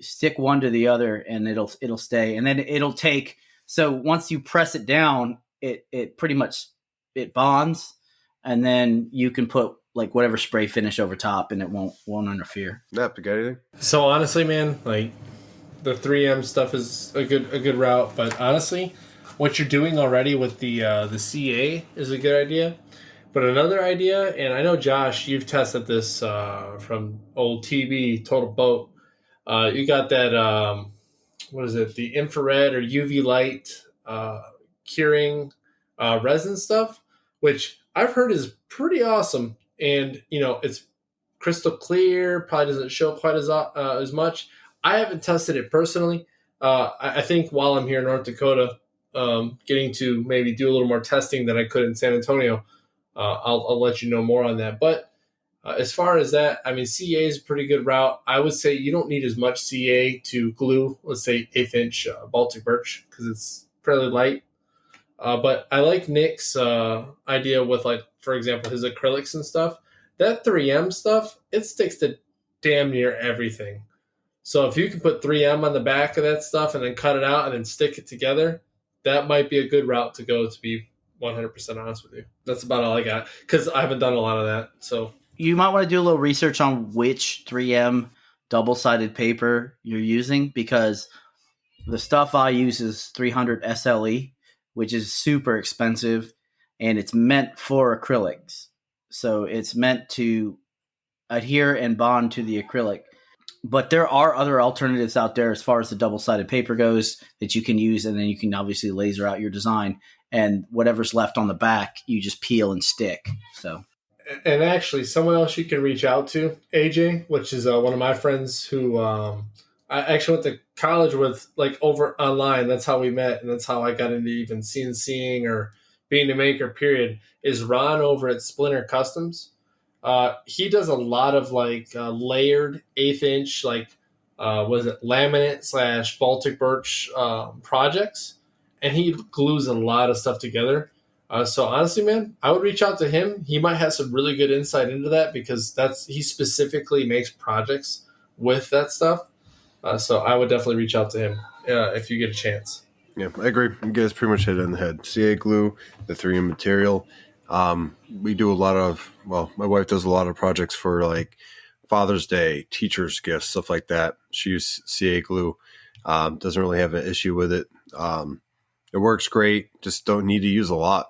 stick one to the other and it'll stay. And then it'll take, so once you press it down, it pretty much, it bonds, and then you can put like whatever spray finish over top and it won't interfere. Nap, you got anything? So honestly, man, like the 3M stuff is a good route, but honestly, what you're doing already with the CA is a good idea. But another idea, and I know, Josh, you've tested this from old TB, Totalboat. You got that, what is it, the infrared or UV light curing resin stuff, which I've heard is pretty awesome. And, it's crystal clear, probably doesn't show quite as much. I haven't tested it personally. I think while I'm here in North Dakota, getting to maybe do a little more testing than I could in San Antonio, I'll let you know more on that. But as far as that, I mean, CA is a pretty good route. I would say you don't need as much CA to glue, let's say 1/8" Baltic birch, because it's fairly light. But I like Nick's idea with, like, for example, his acrylics and stuff. That 3M stuff, it sticks to damn near everything. So if you can put 3M on the back of that stuff and then cut it out and then stick it together, that might be a good route to go, to be 100% honest with you. That's about all I got, because I haven't done a lot of that. So you might want to do a little research on which 3M double-sided paper you're using, because the stuff I use is 300 SLE, which is super expensive, and it's meant for acrylics. So it's meant to adhere and bond to the acrylic. But there are other alternatives out there as far as the double-sided paper goes that you can use, and then you can obviously laser out your design. And whatever's left on the back, you just peel and stick. So, and actually, someone else you can reach out to, AJ, which is one of my friends who I actually went to college with, like, over online. That's how we met, and that's how I got into even CNCing or being a maker, period, is Ron over at Splinter Customs. He does a lot of, like, layered 1/8 inch, like, was it laminate / Baltic birch projects, and he glues a lot of stuff together. So honestly, man, I would reach out to him. He might have some really good insight into that, because he specifically makes projects with that stuff. So I would definitely reach out to him if you get a chance. Yeah, I agree. You guys pretty much hit it on the head. CA glue, the 3M material. We do a lot of, well, my wife does a lot of projects for like Father's Day, teachers' gifts, stuff like that. She uses CA glue. Doesn't really have an issue with it. It works great. Just don't need to use a lot.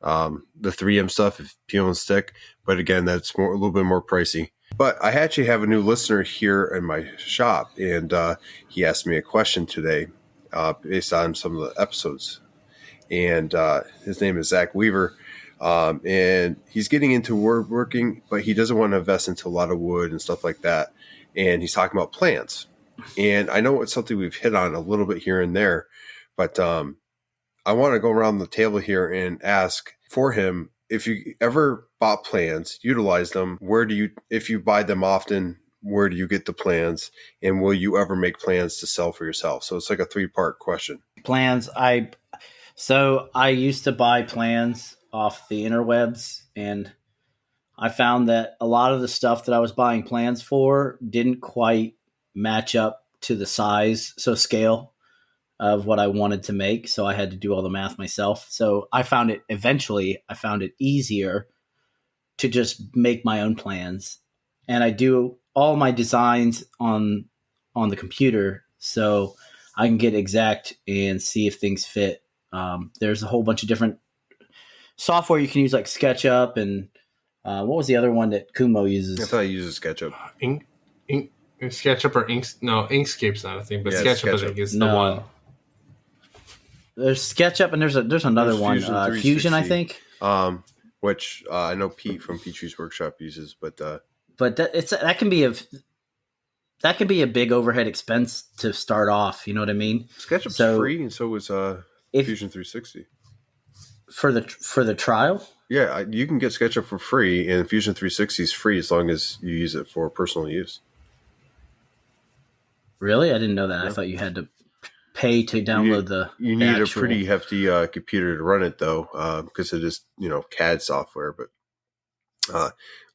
The 3M stuff, if peel and stick, but again, that's a little bit more pricey. But I actually have a new listener here in my shop, and he asked me a question today based on some of the episodes. And his name is Zach Weaver, and he's getting into woodworking, but he doesn't want to invest into a lot of wood and stuff like that. And he's talking about plans. And I know it's something we've hit on a little bit here and there, but I want to go around the table here and ask for him, if you ever bought plans, utilized them, if you buy them often, where do you get the plans, and will you ever make plans to sell for yourself? So it's like a 3-part question. Plans. So I used to buy plans off the interwebs, and I found that a lot of the stuff that I was buying plans for didn't quite match up to the size, so scale of what I wanted to make. So I had to do all the math myself. So I found it easier to just make my own plans. And I do all my designs on the computer, so I can get exact and see if things fit. There's a whole bunch of different software you can use, like SketchUp, and what was the other one that Kumo uses? I thought he uses SketchUp. SketchUp or Inkscape's not a thing, but Yeah, SketchUp I think is the one. There's SketchUp, and there's another one, Fusion, I think. Which I know Pete from Petrie's Workshop uses, but that can be a big overhead expense to start off. You know what I mean? SketchUp's free, and so is Fusion 360 for the trial. Yeah, you can get SketchUp for free, and Fusion 360 is free as long as you use it for personal use. Really, I didn't know that. Yeah. I thought you had to pay to download you need a pretty hefty computer to run it, though, because it is CAD software. But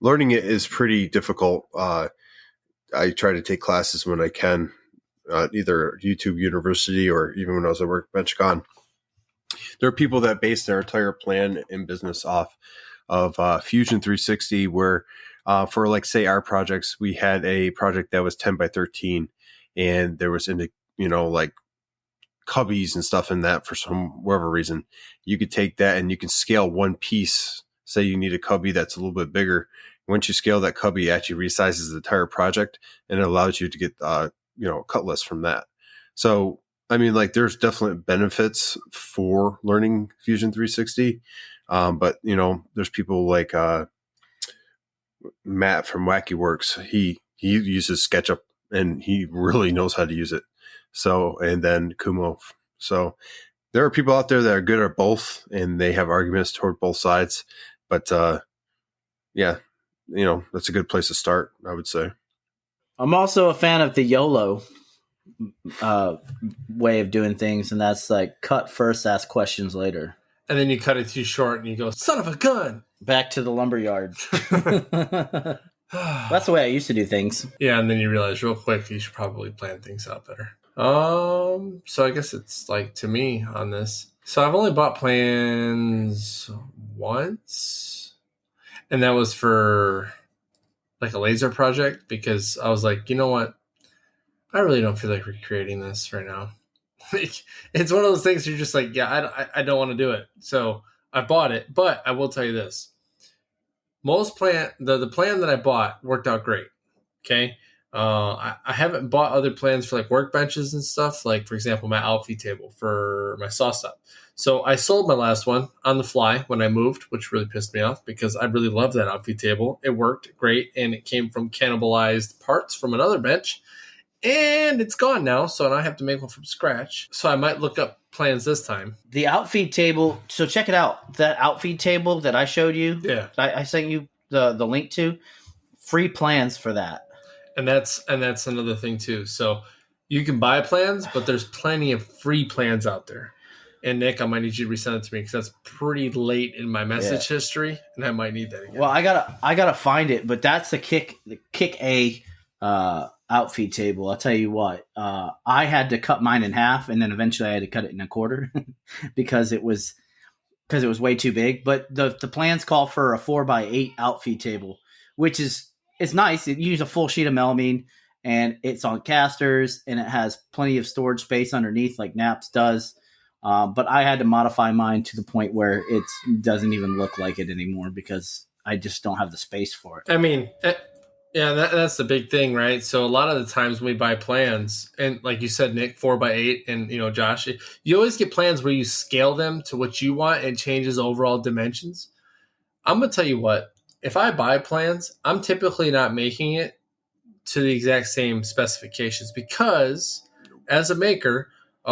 learning it is pretty difficult. I try to take classes when I can, either YouTube University or even when I was at WorkbenchCon. There are people that base their entire plan in business off of Fusion 360, where for, like, say, our projects, we had a project that was 10 by 13, and there was like cubbies and stuff in that for whatever reason. You could take that and you can scale one piece. Say you need a cubby that's a little bit bigger. Once you scale that cubby, it actually resizes the entire project, and it allows you to get a cut list from that. So I mean, like, there's definite benefits for learning Fusion 360, but there's people like Matt from Wacky Works. He uses SketchUp, and he really knows how to use it. So, and then Kumo. So there are people out there that are good at both, and they have arguments toward both sides. But yeah, that's a good place to start, I would say. I'm also a fan of the YOLO way of doing things, and that's like cut first, ask questions later. And then you cut it too short, and you go, son of a gun! Back to the lumberyard. That's the way I used to do things. Yeah, and then you realize real quick you should probably plan things out better. So I guess it's like to me on this. So I've only bought plans once, and that was for like a laser project, because I was like, you know what? I really don't feel like recreating this right now. Like, it's one of those things you're just like, yeah, I don't want to do it. So I bought it, but I will tell you this. The plan that I bought worked out great. Okay. I haven't bought other plans for like workbenches and stuff, like, for example, my outfeed table for my saw stop. So I sold my last one on the fly when I moved, which really pissed me off because I really love that outfeed table. It worked great, and it came from cannibalized parts from another bench. and it's gone now, so I have to make one from scratch. So I might look up plans this time. The outfeed table. So check it out. That outfeed table that I showed you. Yeah. I sent you the link to. Free plans for that. And that's another thing too. So you can buy plans, but there's plenty of free plans out there. And Nick, I might need you to resend it to me because that's pretty late in my message history, and I might need that again. Well, I gotta find it, but that's the kick A outfeed table. I'll tell you what. I had to cut mine in half, and then eventually I had to cut it in a quarter because it was way too big. But the plans call for a 4x8 outfeed table, which is it's nice. It uses a full sheet of melamine, and it's on casters, and it has plenty of storage space underneath, like Naps does. But I had to modify mine to the point where it doesn't even look like it anymore because I just don't have the space for it. I mean, yeah, that's the big thing, right? So a lot of the times when we buy plans, and like you said, Nick, 4x8, and Josh, you always get plans where you scale them to what you want and changes overall dimensions. I'm gonna tell you what, if I buy plans, I'm typically not making it to the exact same specifications because as a maker,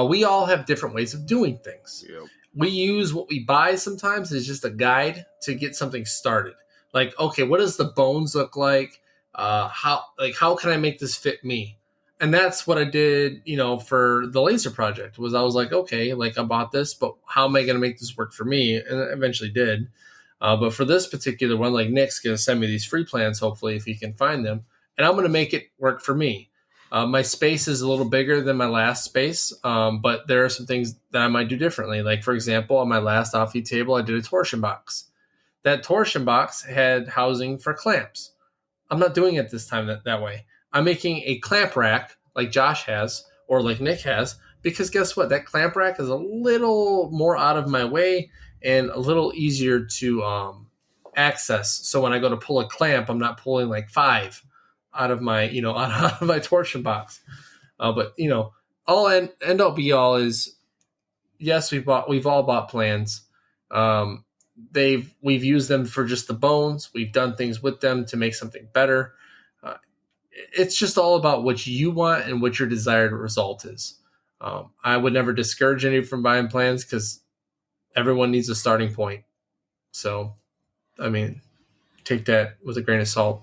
we all have different ways of doing things. Yep. We use what we buy sometimes as just a guide to get something started. Like, okay, what does the bones look like? How can I make this fit me? And that's what I did, for the laser project was I was like, okay, like I bought this, but how am I going to make this work for me? And I eventually did. But for this particular one, like Nick's going to send me these free plans, hopefully, if he can find them. And I'm going to make it work for me. My space is a little bigger than my last space, but there are some things that I might do differently. Like, for example, on my last outfeed table, I did a torsion box. That torsion box had housing for clamps. I'm not doing it this time that way. I'm making a clamp rack like Josh has or like Nick has because guess what? That clamp rack is a little more out of my way and a little easier to access. So when I go to pull a clamp, I'm not pulling like 5 out of my, out of my torsion box. But all end all be all is, yes, we've all bought plans. We've used them for just the bones. We've done things with them to make something better. It's just all about what you want and what your desired result is. I would never discourage any from buying plans because everyone needs a starting point. So, I mean, take that with a grain of salt.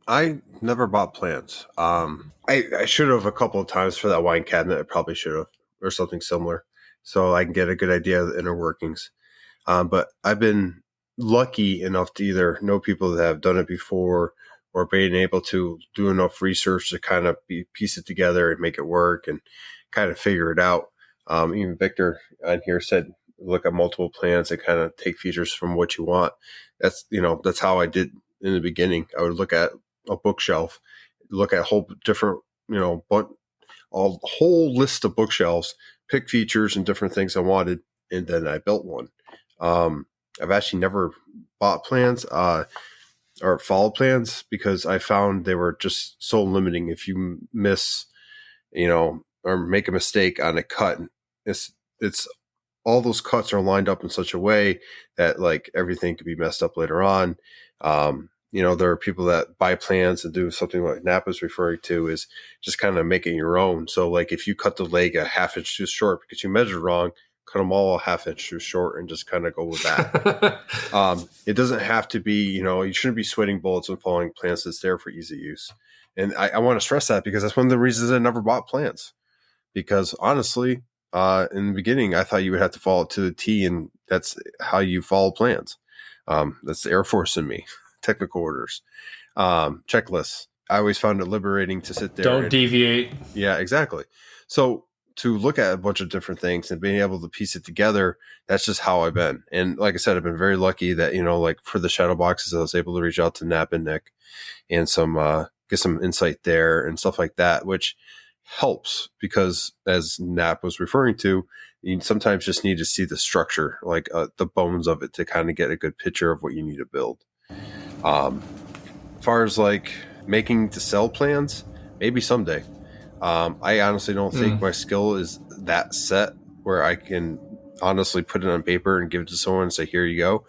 I never bought plans. I should have a couple of times for that wine cabinet. I probably should have, or something similar, so I can get a good idea of the inner workings. But I've been lucky enough to either know people that have done it before or being able to do enough research to kind of piece it together and make it work and kind of figure it out. Even Victor on here said, look at multiple plans and kind of take features from what you want. That's how I did in the beginning. I would look at a bookshelf, look at a whole different, but a whole list of bookshelves, pick features and different things I wanted, and then I built one. I've actually never bought plans or followed plans because I found they were just so limiting. If you miss, or make a mistake on a cut, it's all those cuts are lined up in such a way that like everything could be messed up later on. There are people that buy plans and do something like Napa's referring to is just kind of making your own. So like if you cut the leg a half inch too short because you measured wrong, cut them all a half inch too short and just kind of go with that. It doesn't have to be, you shouldn't be sweating bullets when following plans that's there for easy use. And I want to stress that because that's one of the reasons I never bought plans. Because honestly, in the beginning, I thought you would have to follow it to the T, and that's how you follow plans. That's the Air Force in me. Technical orders, checklists. I always found it liberating to sit there. Don't deviate. Yeah, exactly. So to look at a bunch of different things and being able to piece it together, that's just how I've been. And like I said, I've been very lucky that, like for the shadow boxes, I was able to reach out to Nap and Nick and get some insight there and stuff like that, which helps because as Nap was referring to, you sometimes just need to see the structure, like the bones of it to kind of get a good picture of what you need to build. As far as like making to sell plans, maybe someday. I honestly don't think my skill is that set where I can honestly put it on paper and give it to someone and say, here you go.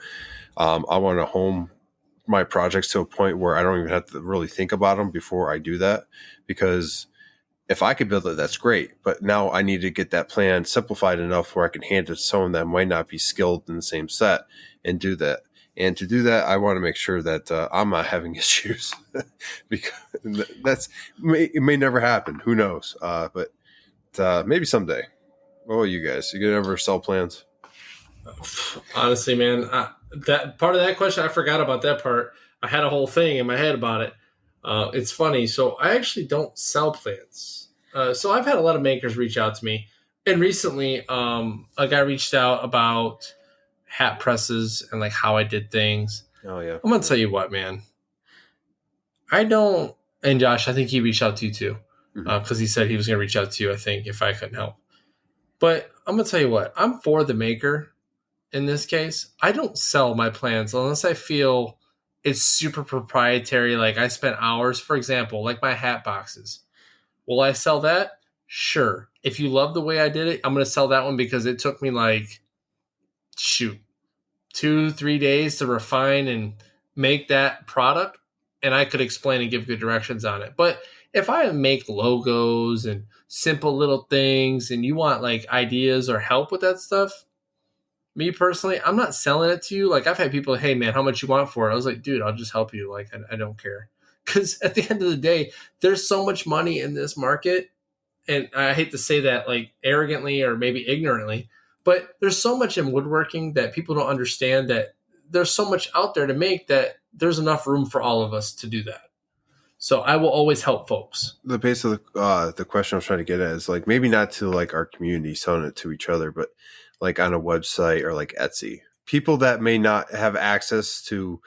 I want to home my projects to a point where I don't even have to really think about them before I do that, because if I could build it, that's great. But now I need to get that plan simplified enough where I can hand it to someone that might not be skilled in the same set and do that. And to do that, I want to make sure that I'm not having issues because it may never happen. Who knows? But maybe someday. What about you guys? You gonna ever sell plans? Honestly, man, that part of that question, I forgot about that part. I had a whole thing in my head about it. It's funny. So I actually don't sell plans. So I've had a lot of makers reach out to me. And recently, a guy reached out about hat presses and like how I did things. Oh, yeah. I'm going to tell you what, man. I don't, and Josh, I think he reached out to you too. Because he said he was going to reach out to you, I think, if I couldn't help. But I'm going to tell you what, I'm for the maker in this case. I don't sell my plans unless I feel it's super proprietary. Like I spent hours, for example, like my hat boxes. Will I sell that? Sure. If you love the way I did it, I'm going to sell that one because it took me 2-3 days to refine and make that product. And I could explain and give good directions on it. But if I make logos and simple little things and you want like ideas or help with that stuff, me personally, I'm not selling it to you. Like I've had people, hey man, how much you want for it? I was like, dude, I'll just help you. Like I don't care. Because at the end of the day, there's so much money in this market. And I hate to say that like arrogantly or maybe ignorantly, but there's so much in woodworking that people don't understand that there's so much out there to make that there's enough room for all of us to do that. So I will always help folks. The base of the question I was trying to get at is like maybe not to like our community selling it to each other, but like on a website or like Etsy. People that may not have access to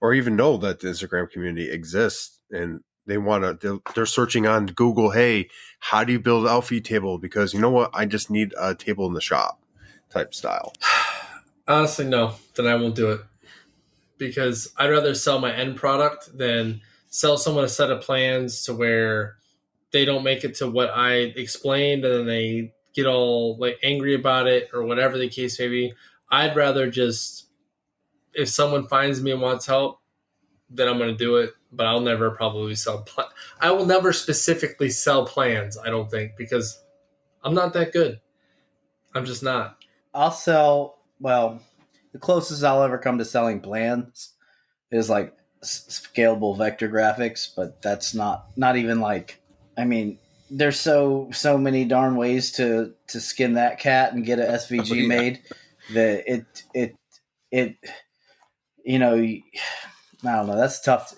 or even know that the Instagram community exists and they want to, they're searching on Google, hey, how do you build an outfeed table? Because you know what? I just need a table in the shop type style. Honestly, no, then I won't do it. Because I'd rather sell my end product than sell someone a set of plans to where they don't make it to what I explained and then they get all like angry about it or whatever the case may be. I'd rather just, if someone finds me and wants help, then I'm going to do it. But I'll never probably sell. I will never specifically sell plans, I don't think, because I'm not that good. I'm just not. I'll sell, well, the closest I'll ever come to selling plans is like scalable vector graphics, but that's not even like, I mean, there's so many darn ways to skin that cat and get a SVG made that it you know, I don't know, that's tough.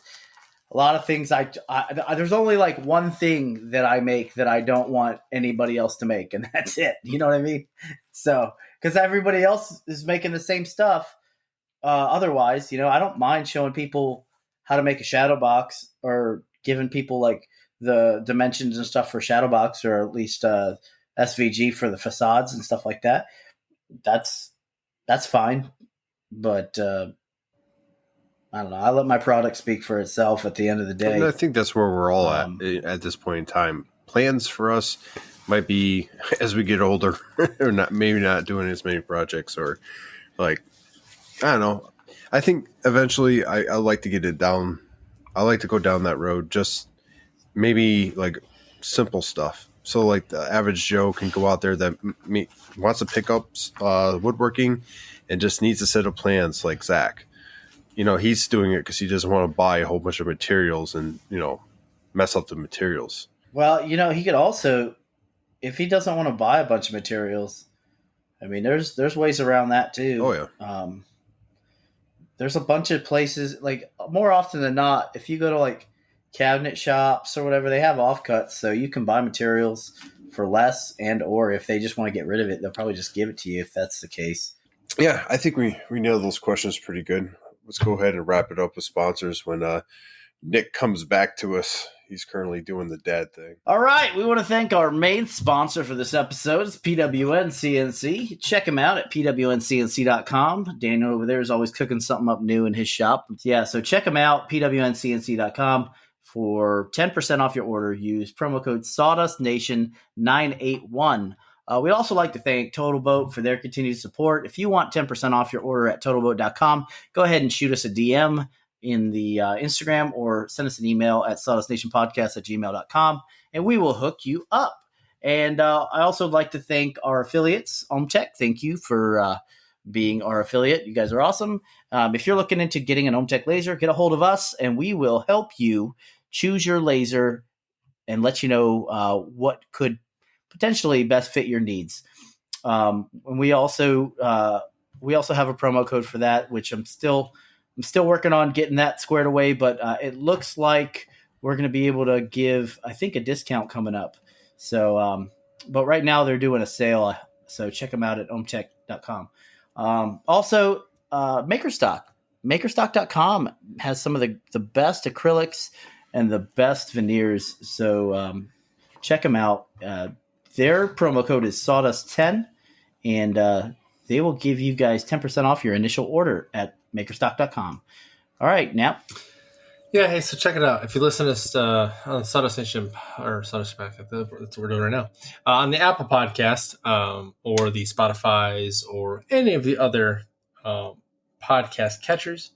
A lot of things I there's only like one thing that I make that I don't want anybody else to make, and that's it. You know what I mean? So, because everybody else is making the same stuff. Otherwise, you know, I don't mind showing people how to make a shadow box or giving people like the dimensions and stuff for shadow box, or at least SVG for the facades and stuff like that. That's fine, but I don't know. I let my product speak for itself at the end of the day. And I think that's where we're all at this point in time. Plans for us might be as we get older, or maybe not doing as many projects, or like, I don't know. I think eventually I like to get it down. I like to go down that road, just maybe like simple stuff. So like the average Joe can go out there that wants to pick up woodworking and just needs a set of plans like Zach. You know, he's doing it because he doesn't want to buy a whole bunch of materials and, you know, mess up the materials. Well, you know, he could also, if he doesn't want to buy a bunch of materials, I mean, there's ways around that too. Oh, yeah. There's a bunch of places, like more often than not, if you go to like cabinet shops or whatever, they have offcuts. So you can buy materials for less, and or if they just want to get rid of it, they'll probably just give it to you if that's the case. Yeah, I think we nailed those questions pretty good. Let's go ahead and wrap it up with sponsors when Nick comes back to us. He's currently doing the dad thing. All right. We want to thank our main sponsor for this episode. It's PWN CNC. Check him out at pwncnc.com. Daniel over there is always cooking something up new in his shop. Yeah, so check him out, pwncnc.com. For 10% off your order, use promo code SAWDUSTNATION981. We'd also like to thank Totalboat for their continued support. If you want 10% off your order at totalboat.com, go ahead and shoot us a DM. in the Instagram, or send us an email at sawdustnationpodcast@gmail.com, and we will hook you up. And I also would like to thank our affiliates, OMTech. Thank you for being our affiliate. You guys are awesome. If you're looking into getting an OMTech laser, get a hold of us, and we will help you choose your laser and let you know what could potentially best fit your needs. And we also have a promo code for that, which I'm still working on getting that squared away, but it looks like we're going to be able to give, I think, a discount coming up. So, but right now they're doing a sale, so check them out at omtech.com. Also, Makerstock. Makerstock.com has some of the best acrylics and the best veneers, so check them out. Their promo code is Sawdust10, and they will give you guys 10% off your initial order at makerstock.com. All right, now. Yeah, hey, so check it out. If you listen to us on Sawdust Nation, or Sawdust Back, that's what we're doing right now, on the Apple Podcast, or the Spotify's, or any of the other podcast catchers,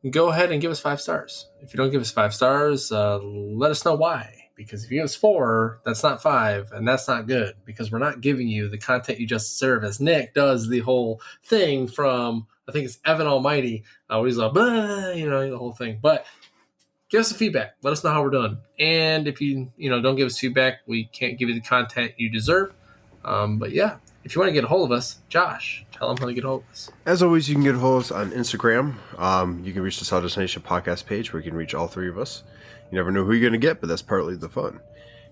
go ahead and give us 5 stars. If you don't give us 5 stars, let us know why. Because if you give us 4, that's not 5, and that's not good, because we're not giving you the content you just deserve, as Nick does the whole thing from, I think it's Evan Almighty, where he's like, the whole thing. But give us some feedback. Let us know how we're doing. And if you don't give us feedback, we can't give you the content you deserve. But yeah, if you want to get a hold of us, Josh, tell them how to get a hold of us. As always, you can get a hold of us on Instagram. You can reach the Sawdust Nation podcast page, where you can reach all 3 of us. You never know who you're going to get, but that's partly the fun.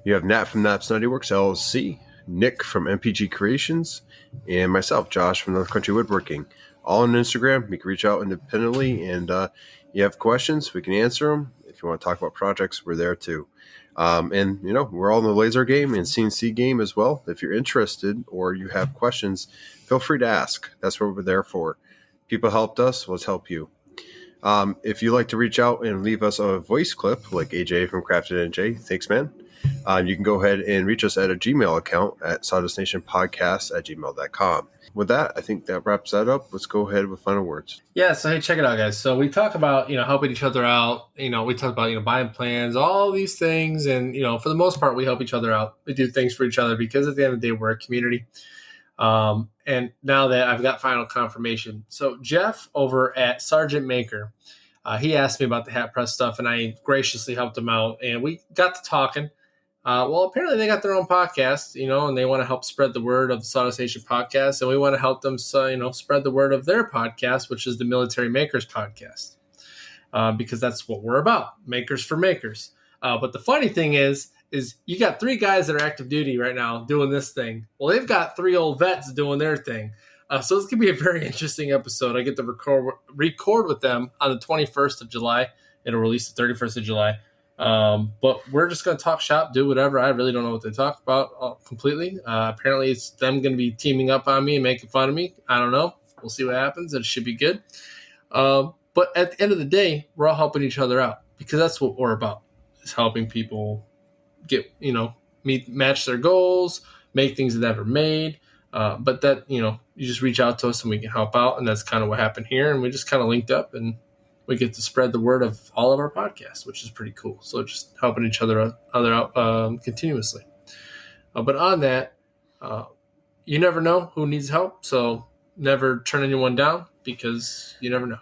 You have Nat from Nap's Nutty Works LLC, Nick from MPG Creations, and myself, Josh from North Country Woodworking. All on Instagram. You can reach out independently, and you have questions, we can answer them. If you want to talk about projects, we're there too. And we're all in the laser game and CNC game as well. If you're interested or you have questions, feel free to ask. That's what we're there for. People helped us, let's help you. If you like to reach out and leave us a voice clip, like AJ from Crafted NJ, thanks, man. You can go ahead and reach us at a Gmail account at sawdustnationpodcast@gmail.com. With that, I think that wraps that up. Let's go ahead with final words. Yeah, so hey, check it out, guys. So we talk about, helping each other out. We talk about, buying plans, all these things. And, for the most part, we help each other out. We do things for each other because at the end of the day, we're a community. And now that I've got final confirmation. So Jeff over at Sergeant Maker, he asked me about the hat press stuff, and I graciously helped him out. And we got to talking. Well, apparently they got their own podcast, and they want to help spread the word of the Sawdust Nation podcast, and we want to help them, spread the word of their podcast, which is the Military Makers podcast, because that's what we're about, makers for makers. But the funny thing is you got 3 guys that are active duty right now doing this thing. Well, they've got 3 old vets doing their thing. So it's going to be a very interesting episode. I get to record with them on the 21st of July. It'll release the 31st of July. But we're just going to talk shop, do whatever. I really don't know what they talk about completely. Apparently it's them going to be teaming up on me and making fun of me. I don't know. We'll see what happens. It should be good. But at the end of the day, we're all helping each other out, because that's what we're about, is helping people get, match their goals, make things they've never made. But that, you just reach out to us and we can help out. And that's kind of what happened here. And we just kind of linked up, and we get to spread the word of all of our podcasts, which is pretty cool. So just helping each other out continuously. But on that, you never know who needs help. So never turn anyone down, because you never know.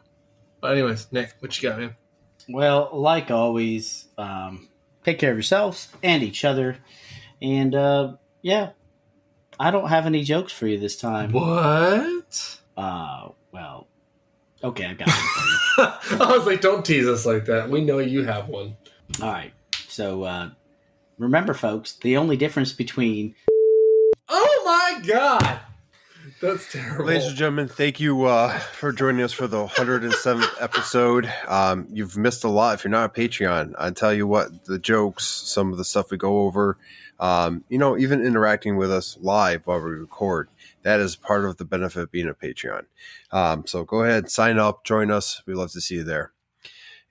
But anyways, Nick, what you got, man? Well, like always, take care of yourselves and each other. And yeah, I don't have any jokes for you this time. What? Well, okay, I got one for you. I was like, don't tease us like that. We know you have one. All right. So remember, folks, the only difference between... Oh, my God. That's terrible. Ladies and gentlemen, thank you for joining us for the 107th episode. You've missed a lot if you're not a Patreon. I tell you what, the jokes, some of the stuff we go over, even interacting with us live while we record, that is part of the benefit of being a Patreon. So go ahead, sign up, join us. We'd love to see you there.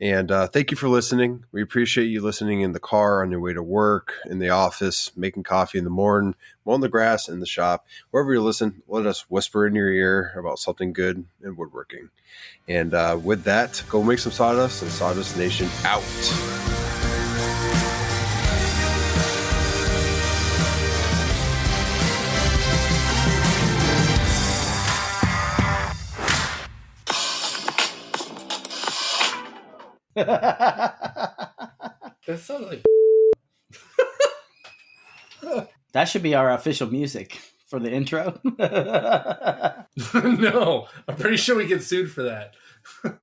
And thank you for listening. We appreciate you listening in the car, on your way to work, in the office, making coffee in the morning, mowing the grass in the shop. Wherever you listen, let us whisper in your ear about something good in woodworking. And with that, go make some sawdust, and Sawdust Nation out. That sounds like That should be our official music for the intro. no. I'm pretty sure we get sued for that.